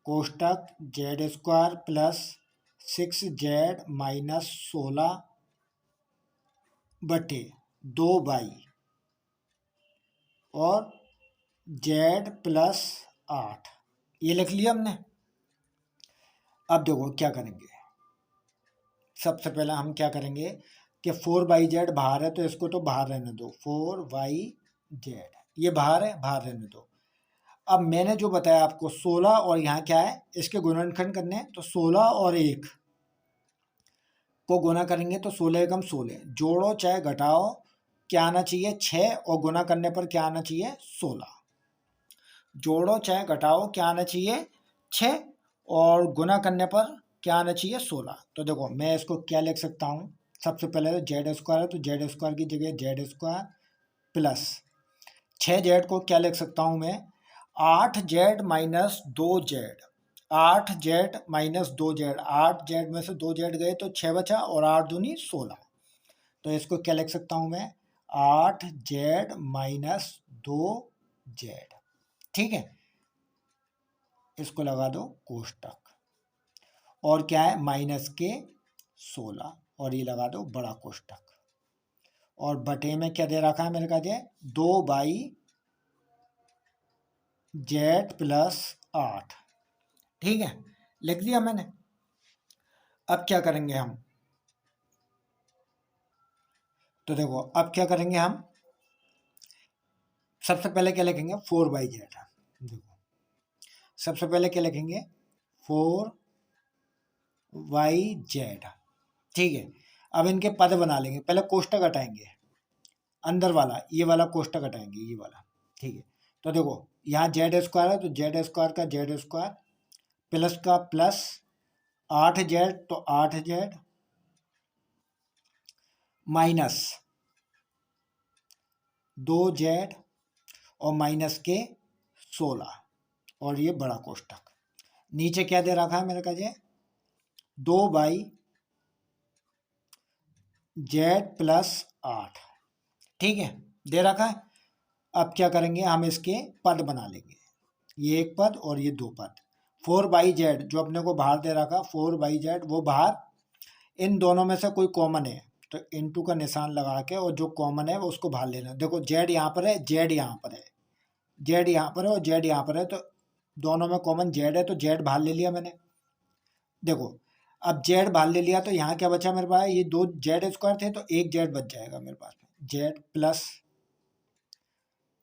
कोष्टक z² प्लस 6z माइनस 16 बटे 2/, और z+8 ये लिख लिया हमने। अब देखो क्या करेंगे, सबसे पहले हम क्या करेंगे कि 4/z बाहर है तो इसको तो बाहर रहने दो, 4/z ये बाहर है, बाहर रहने दो। अब मैंने जो बताया आपको 16 और यहाँ क्या है, इसके गुणनखंड करने हैं, तो 16 और 1 को गुना करेंगे तो 16 एकम 16, जोड़ो चाहे घटाओ क्या आना चाहिए, 6, और गुना करने पर क्या आना चाहिए, 16। जोड़ो चाहे घटाओ क्या आना चाहिए, 6, और गुना करने पर क्या आना चाहिए, 16। तो देखो मैं इसको क्या लिख सकता हूँ, सबसे पहले तो z² है तो z² की जगह z² प्लस 6z को क्या लिख सकता हूँ मैं, 8z minus 2z, 8z minus 2z, 8z में से 2z गए तो 6 बचा, और 8 दूनी 16। तो इसको क्या लिख सकता हूँ मैं, 8z माइनस 2z, ठीक है। इसको लगा दो कोष्टक, और क्या है माइनस के 16, और ये लगा दो बड़ा कोष्टक, और बटे में क्या दे रखा है मेरे का, 2/z+8, ठीक है, लिख दिया मैंने। अब क्या करेंगे हम, तो देखो अब क्या करेंगे हम, सबसे पहले क्या लिखेंगे, 4/z, देखो सबसे पहले क्या लिखेंगे, 4/z, ठीक है। अब इनके पद बना लेंगे, पहले कोष्टक हटाएंगे, अंदर वाला ये वाला कोष्टक हटाएंगे, ये वाला, ठीक है। तो देखो यहाँ z² है तो z² का z² प्लस का प्लस 8z तो 8z माइनस 2z और माइनस के 16, और ये बड़ा कोष्टक। नीचे क्या दे रखा है मेरे का, 2/z+8, ठीक है, दे रखा है। अब क्या करेंगे हम, इसके पद बना लेंगे, ये एक पद और ये 2 पद। 4/z जो अपने को बाहर दे रखा, 4/z वो बाहर, इन दोनों में से कोई कॉमन है तो इनटू का निशान लगा के, और जो कॉमन है वो उसको बाहर लेना। देखो z यहाँ पर है, z यहाँ पर है, z यहाँ पर है और z यहाँ पर है, तो दोनों में कॉमन z है तो z बाहर ले लिया मैंने। देखो अब z बाहर ले लिया तो यहाँ क्या बचा मेरे पास, ये 2z² थे तो एक z बच जाएगा मेरे पास, z प्लस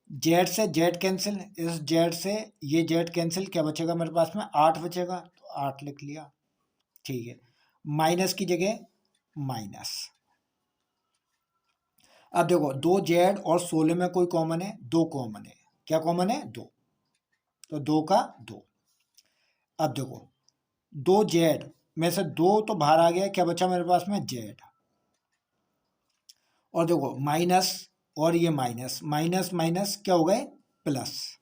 z से z कैंसिल, इस z से ये z कैंसिल, क्या बचेगा मेरे पास में, 8 बचेगा, तो 8 लिख लिया, ठीक है। माइनस की जगह माइनस। अब देखो 2z और 16 में कोई कॉमन है, 2 कॉमन है, क्या कॉमन है, 2, तो 2 का 2। अब देखो 2z में से 2 तो बाहर आ गया, क्या बचा मेरे पास में, z, और देखो माइनस, और ये माइनस माइनस माइनस क्या हो गए, प्लस।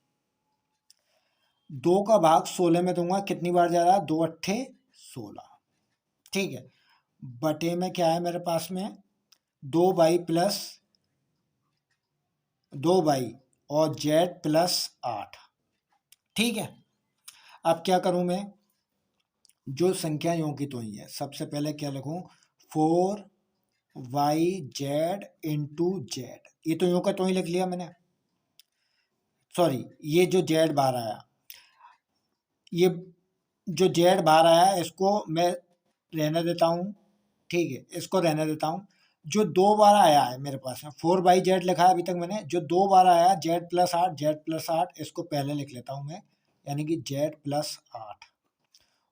2 का भाग 16 में दूंगा, कितनी बार जा रहा है, 2 अट्ठे 16, ठीक है। बटे में क्या है मेरे पास में, 2/, प्लस 2/, और z+8, ठीक है। अब क्या करूं मैं, जो संख्या यों की तो ही है, सबसे पहले क्या लिखूं, 4/z इंटू z, ये तो यूं का तो ही लिख लिया मैंने, सॉरी ये जो z बाहर आया, ये जो जेड बाहर आया इसको मैं रहने देता हूँ, ठीक है, इसको रहने देता हूँ। जो 2 बार आया है मेरे पास में 4/z लिखा है अभी तक मैंने, जो 2 बार आया z+8, इसको पहले लिख लेता हूँ मैं, यानी कि z+8।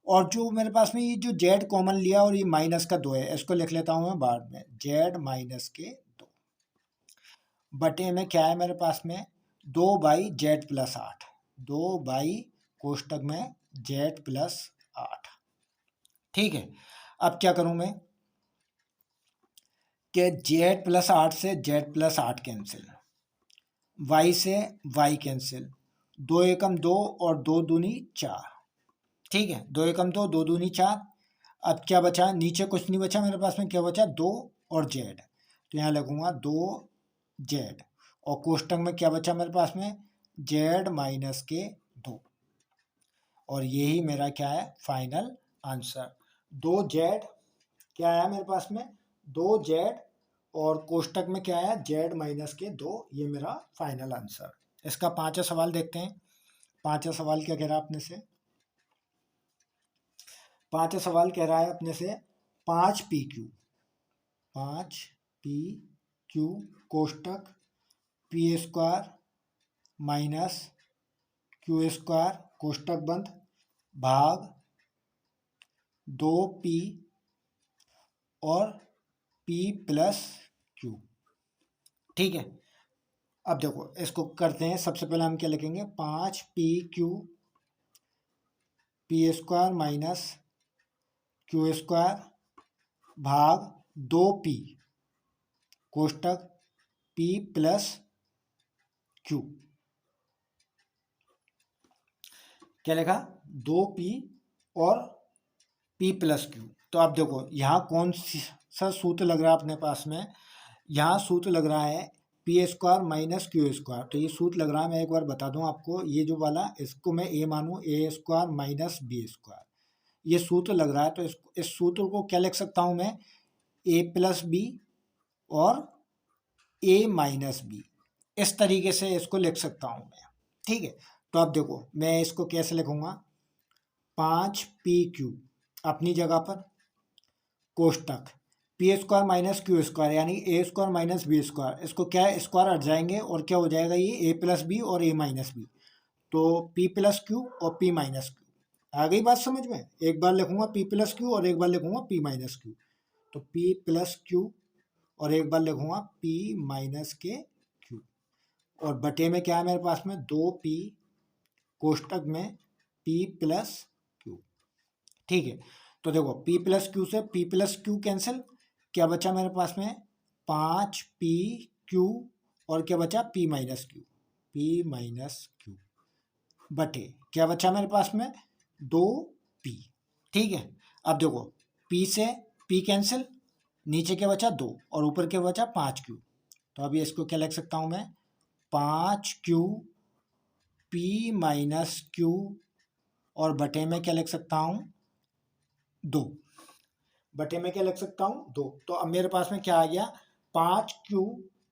और जो मेरे पास में ये जो z कॉमन लिया और ये माइनस का 2 है, इसको लिख लेता हूँ मैं बाद में, z-2 बटे में क्या है मेरे पास में 2/z+8, 2 कोष्टक में z+8। ठीक है, अब क्या करूं मैं कि z+8 से z+8 कैंसिल, y से y कैंसिल, 2 एकम 2 और 2 दूनी 4। ठीक है, 2 एकम 2, 2 दूनी 4। अब क्या बचा, नीचे कुछ नहीं बचा मेरे पास में, क्या बचा 2 और z, तो यहाँ लगूंगा 2z, और कोष्टक में क्या बचा मेरे पास में z-2, और यही मेरा क्या है फाइनल आंसर। 2z क्या आया मेरे पास में 2z, और कोष्टक में क्या आया z-2, ये मेरा फाइनल आंसर। इसका 5वां सवाल देखते हैं। 5वां सवाल क्या कह रहा है अपने से, 5वां सवाल कह रहा है अपने से 5pq, 5pq कोष्टक p² minus q² कोष्टक बंद भाग 2p और p+q। ठीक है, अब देखो इसको करते हैं। सबसे पहले हम क्या लिखेंगे 5pq p² माइनस q² भाग 2p कोष्टक p+q। क्या लिखा 2p और p+q। तो आप देखो यहाँ कौन सा सूत्र लग रहा है अपने पास में, यहाँ सूत्र लग रहा है p² माइनस q²। तो ये सूत्र लग रहा है, मैं एक बार बता दूं आपको, ये जो वाला इसको मैं a मानूं a² माइनस b², ये सूत्र लग रहा है। तो इस सूत्र को क्या लिख सकता हूं मैं a+b और a-b, इस तरीके से इसको लिख सकता हूं मैं। ठीक है, तो अब देखो मैं इसको कैसे लिखूंगा 5pq अपनी जगह पर कोष्टक p² माइनस q² यानी a² माइनस b², इसको क्या है स्क्वायर हट जाएंगे और क्या हो जाएगा ये a+b और a-b, तो p+q और p-q। आ गई बात समझ में, एक बार लिखूंगा p+q और एक बार लिखूंगा p-q, तो p+q और एक बार लिखूंगा p-q, और बटे में क्या है मेरे पास में 2p कोष्टक में p+q। ठीक है, तो देखो p+q से p+q कैंसिल, क्या बचा मेरे पास में 5pq और क्या बचा p-q, p-q बटे क्या बचा मेरे पास में 2p। ठीक है, अब देखो p से p कैंसिल, नीचे क्या बचा 2 और ऊपर क्या बचा 5q, तो अभी इसको क्या लिख सकता हूं मैं 5q p-q और बटे में क्या लिख सकता हूं 2, बटे में क्या लिख सकता हूं 2। तो अब मेरे पास में क्या आ गया 5q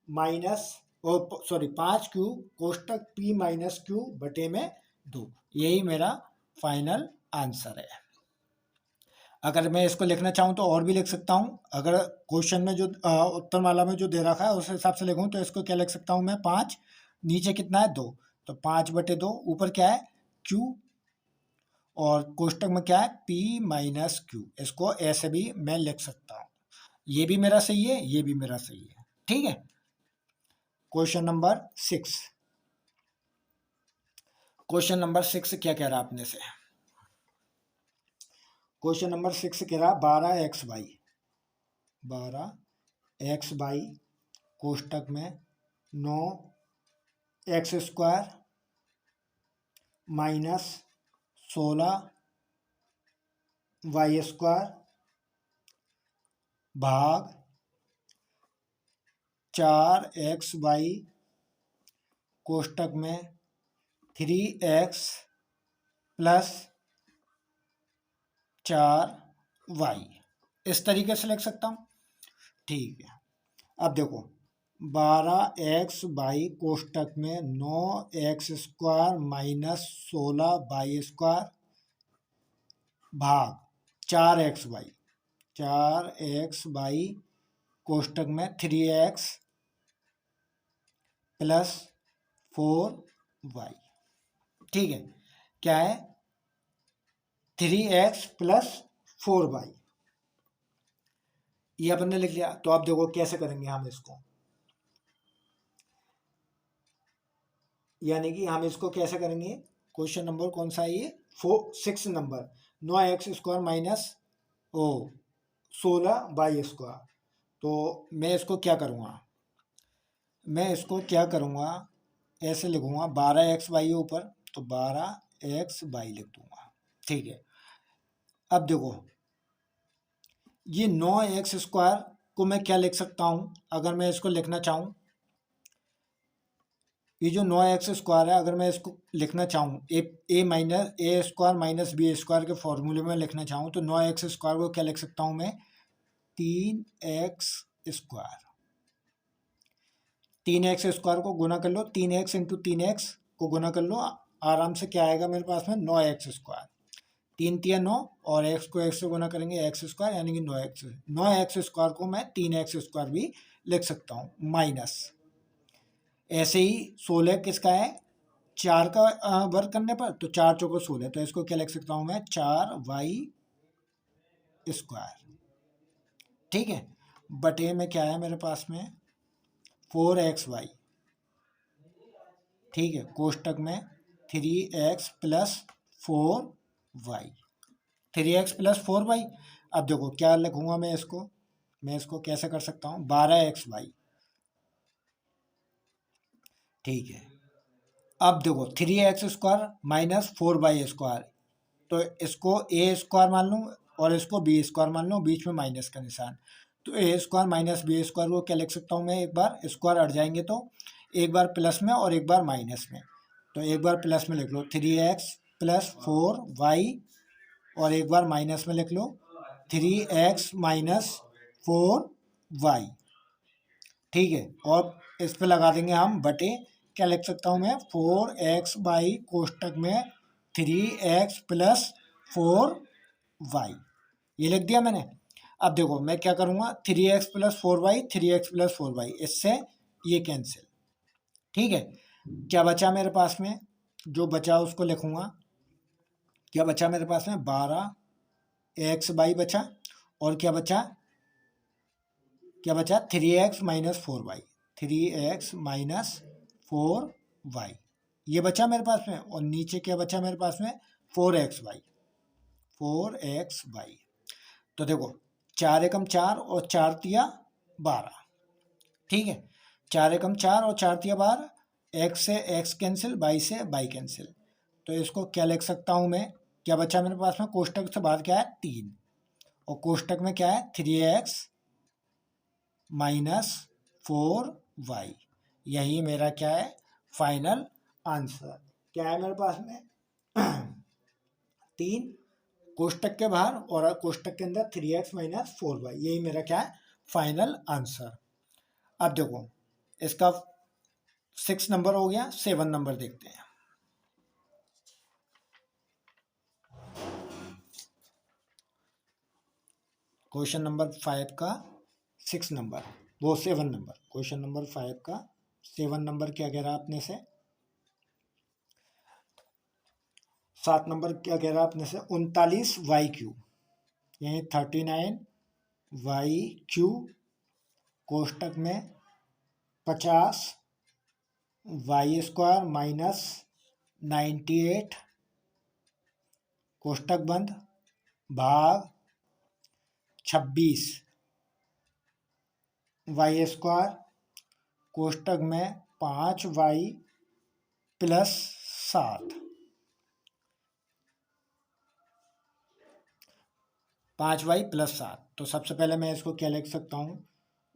minus, sorry 5q कोष्टक p-q बटे में 2, यही मेरा फाइनल आंसर है। अगर मैं इसको लिखना चाहूँ तो और भी लिख सकता हूँ, अगर क्वेश्चन में जो उत्तरमाला में जो दे रखा है उस हिसाब से लिखूँ तो इसको क्या लिख सकता हूँ मैं 5, नीचे कितना है 2, तो 5/2, ऊपर क्या है q और कोष्टक में क्या है p-q, इसको ऐसे भी मैं लिख सकता हूँ। ये भी मेरा सही है, ये भी मेरा सही है। ठीक है, क्वेश्चन नंबर 6, क्वेश्चन नंबर 6 क्या कह रहा है अपने से, क्वेश्चन नंबर 6 कह रहा 12xy कोष्टक में 9x² माइनस 16y² भाग 4xy कोष्टक में 3x प्लस 4y, इस तरीके से लिख सकता हूँ। ठीक है, अब देखो 12xy कोष्टक में 9x² माइनस 16y² भाग 4x/, 4x/, कोष्टक में 3x प्लस 4y। ठीक है, क्या है 3x प्लस 4y, ये अपन ने लिख लिया। तो आप देखो कैसे करेंगे हम इसको, यानी कि हम इसको कैसे करेंगे। क्वेश्चन नंबर कौन सा है ये, 6 नंबर। 9x² minus 16y²। तो मैं इसको क्या करूँगा, ऐसे लिखूँगा 12x/y ऊपर, तो 12x/y लिख दूँगा। ठीक है, अब देखो ये 9x² को मैं क्या लिख सकता हूँ, अगर मैं इसको लिखना चाहूँ, ये जो 9x² है अगर मैं इसको लिखना चाहूँ a² माइनस b² के फॉर्मूले में लिखना चाहूँ, तो 9x² को क्या लिख सकता हूँ मैं, 3x²। 3x² को गुना कर लो, 3x इंटू 3x को गुना कर लो, आराम से क्या आएगा मेरे पास में 9x²। 3 3 9 और x को x से गुना करेंगे x², यानी कि 9x। 9x² को मैं 3x² भी लिख सकता हूँ, माइनस ऐसे ही 16 किसका है, 4 का वर्ग करने पर, तो 4 चौको 16, तो इसको क्या लिख सकता हूँ मैं, 4y²। ठीक है, बटे में क्या है मेरे पास में 4xy। ठीक है, कोष्टक में 3x plus 4y, 3x plus 4y। अब देखो क्या लिखूंगा मैं इसको कैसे कर सकता हूँ, 12xy। ठीक है, अब देखो 3x² माइनस 4y², तो इसको a² मान लूँ और इसको b² मान लूँ, बीच में माइनस का निशान। तो a² माइनस b² को क्या लिख सकता हूँ मैं, एक बार स्क्वायर हट जाएंगे तो एक बार प्लस में और एक बार माइनस में। तो एक बार प्लस में लिख लो 3x प्लस 4y, और एक बार माइनस में लिख लो 3x माइनस 4y। ठीक है, और इस पे लगा देंगे हम बटे, क्या लिख सकता हूँ मैं, 4x/, कोष्टक में 3x प्लस 4y, ये लिख दिया मैंने। अब देखो मैं क्या करूँगा, 3x plus 4y, 3x plus 4y, इससे ये कैंसिल। ठीक है, क्या बचा मेरे पास में, जो बचा उसको लिखूँगा। क्या बचा मेरे पास में, 12x/, बचा, और क्या बचा 3x minus 4y, 3x minus 4y, ये बचा मेरे पास में। और नीचे क्या बचा मेरे पास में, 4xy, 4xy। तो देखो 4 एकम 4 और 4 तिया 12। ठीक है, 4 एकम 4 और 4 तिया 12, x से x कैंसिल, y से y कैंसिल। तो इसको क्या लिख सकता हूँ मैं, क्या बचा मेरे पास में, कोष्टक से बाहर क्या है 3, और कोष्टक में क्या है 3x माइनस 4y। यही मेरा क्या है, फाइनल आंसर। क्या है मेरे पास में 3 कोष्टक के बाहर और कोष्टक के अंदर 3x माइनस 4y, यही मेरा क्या है, फाइनल आंसर। अब देखो इसका 6 नंबर हो गया, 7 नंबर देखते हैं। क्वेश्चन नंबर 5 का 6 नंबर, वो 7 नंबर। क्वेश्चन नंबर 5 का 7 नंबर क्या कह रहा है अपने से, 7 नंबर क्या कह रहा है अपने से, 39y³ यही 39y³ कोष्टक में 50y² माइनस 98 कोष्टक बंद, भाग 26y² कोष्टक में 5y प्लस 7, 5y प्लस 7। तो सबसे पहले मैं इसको क्या लिख सकता हूँ,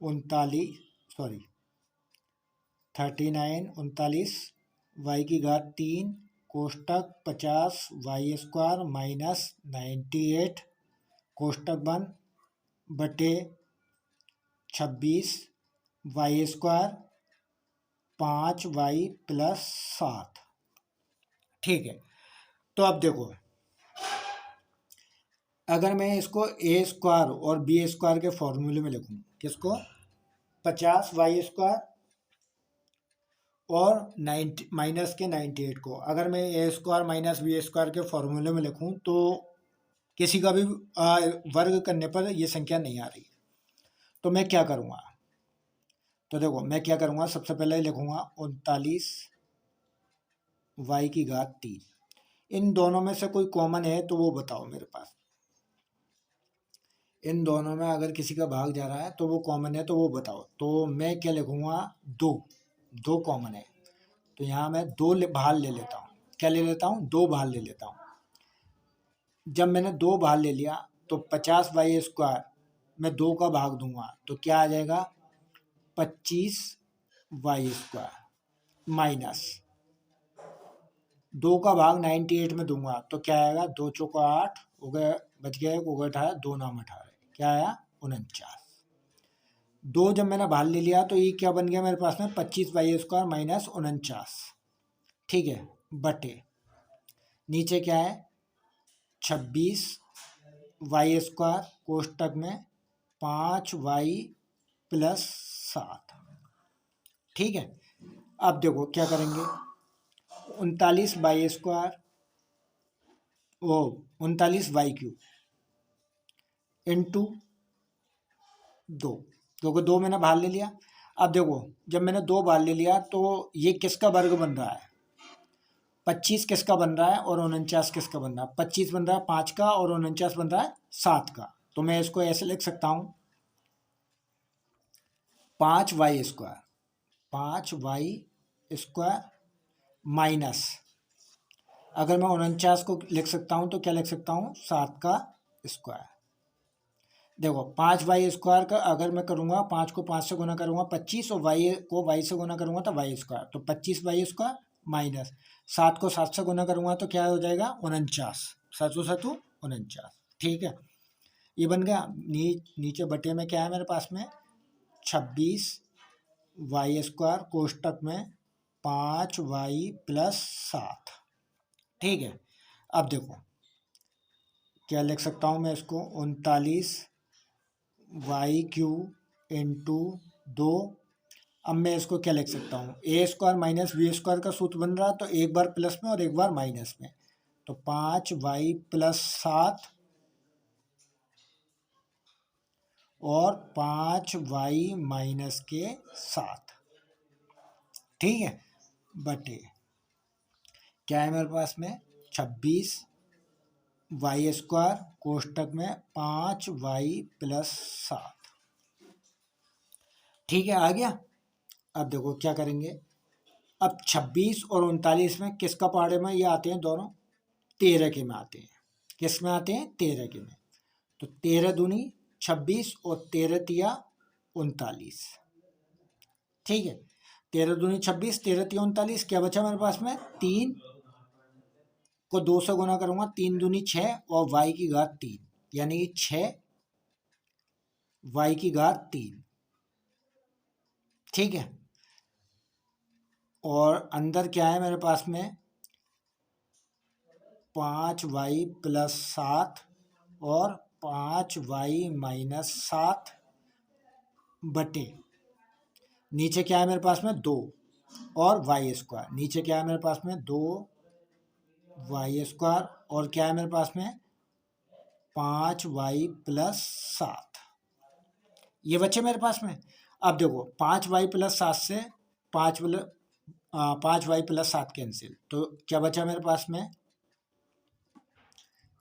39 y की घात 3 कोष्टक 50y² माइनस 98 कोष्टक बंद बटे 26y² 5y प्लस 7। ठीक है, तो अब देखो अगर मैं इसको ए स्क्वायर और बी स्क्वायर के फॉर्मूले में लिखूं, किसको, 50 y² और 90 माइनस के 98 को अगर मैं ए स्क्वायर माइनस बी स्क्वायर के फॉर्मूले में लिखूं तो किसी का भी वर्ग करने पर ये संख्या नहीं आ रही। तो मैं क्या करूँगा, तो देखो मैं क्या करूँगा, सबसे पहले लिखूँगा 39y3। इन दोनों में से कोई कॉमन है तो वो बताओ मेरे पास। इन दोनों में अगर किसी का भाग जा रहा है तो वो कॉमन है तो वो बताओ। तो मैं क्या लिखूँगा, 2 कॉमन है, तो यहाँ मैं 2 भाल ले लेता हूँ। क्या ले लेता हूँ, 2 भाल ले लेता हूँ। जब मैंने 2 भाल ले लिया तो 50y² मैं 2 का भाग दूंगा तो क्या आ जाएगा, 25y² माइनस 2 का भाग 98 में दूंगा तो क्या आएगा, 2 चौका 8 हो गया, बच गया 1 18, 2 नाम 18, क्या आया 49। 2 जब मैंने भाल ले लिया तो ये क्या बन गया मेरे पास में, 25y² माइनस 49, ठीक है, बटे नीचे क्या है 26y² कोष्टक में 5y प्लस 7, ठीक है। अब देखो क्या करेंगे, 39y² वो 39y³ इंटू 2, क्योंकि 2 मैंने भाग ले लिया। अब देखो जब मैंने 2 भाग ले लिया तो ये किसका वर्ग बन रहा है, 25 किसका बन रहा है और 49 किसका बन रहा है, 25 बन रहा है 5 का और 49 बन रहा है 7 का। तो मैं इसको ऐसे लिख सकता हूँ, 5y² 5y² माइनस, अगर मैं 49 को लिख सकता हूँ तो क्या लिख सकता हूँ, 7 का स्क्वायर। देखो 5y² का अगर मैं करूँगा, 5 को 5 से गुना करूँगा 25 और y को y से गुना करूँगा तो y², तो 25y² माइनस 7 को 7 से गुना करूँगा तो क्या हो जाएगा 49, 7 7 49, ठीक है। ये बन गया। नीचे बटे में क्या है मेरे पास में, 26y² कोष्टक में 5y प्लस 7, ठीक है। अब देखो क्या लिख सकता हूँ मैं इसको, 39y³ इंटू 2। अब मैं इसको क्या लिख सकता हूँ, a² माइनस b² का सूत्र बन रहा है तो एक बार प्लस में और एक बार माइनस में, तो 5y प्लस 7 और 5y माइनस के 7, ठीक है, बटे क्या है मेरे पास में 26y² कोष्टक में 5y प्लस 7, ठीक है, आ गया। अब देखो क्या करेंगे, अब 26 और 39 में किसका पाड़े में ये आते हैं दोनों, 13 के में आते हैं। किस में आते हैं, 13 के में। तो 13 दूनी 26 और 13 तिया 39, ठीक है। 13 दूनी 26, 13 तिया 39, क्या बचा मेरे पास में, 3 को 2 से गुना करूंगा, 3 दूनी 6 और y की घात 3, यानी 6y की घात 3, ठीक है। और अंदर क्या है मेरे पास में, 5y प्लस 7 और 5y माइनस 7 बटे नीचे क्या है मेरे पास में 2 और y², नीचे क्या है मेरे पास में 2y² और क्या है मेरे पास में 5y प्लस 7, ये बच्चे मेरे पास में। अब देखो 5y प्लस 7 से 5y प्लस 7 कैंसिल, तो क्या बचा मेरे पास में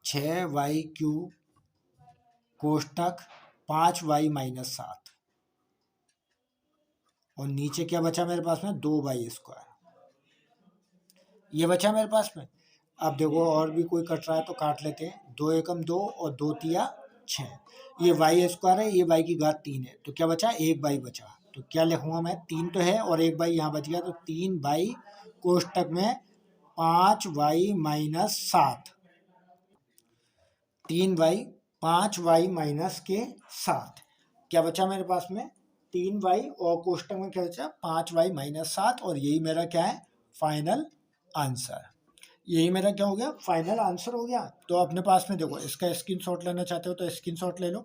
6y³ कोष्टक 5y माइनस 7 और नीचे क्या बचा मेरे पास में 2y², ये बचा मेरे पास में। अब देखो और भी कोई कट रहा है तो काट लेते हैं, 2 एकम 2 और 2 तिया 6, ये y² है, ये y की घात 3 है, तो क्या बचा, 1y बचा। तो क्या लिखूंगा मैं, 3 तो है और 1y यहाँ बच गया, तो 3y कोष्टक में 5y minus 7, 3y 5y minus के 7, क्या बचा मेरे पास में 3y और कोष्टक में क्या बचा 5y माइनस 7, और यही मेरा क्या है फाइनल आंसर। यही मेरा क्या हो गया, फाइनल आंसर हो गया। तो अपने पास में देखो, इसका स्क्रीनशॉट लेना चाहते हो तो स्क्रीनशॉट ले लो।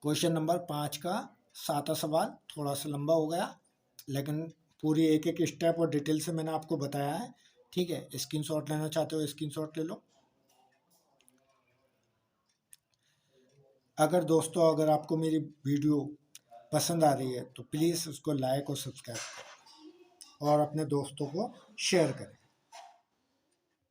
क्वेश्चन नंबर 5 का 7वां सवाल थोड़ा सा लंबा हो गया, लेकिन पूरी एक एक स्टेप और डिटेल से मैंने आपको बताया है। ठीक है, स्क्रीनशॉट लेना चाहते हो स्क्रीनशॉट ले लो। अगर दोस्तों, अगर आपको मेरी वीडियो पसंद आ रही है तो प्लीज़ उसको लाइक और सब्सक्राइब करें और अपने दोस्तों को शेयर करें।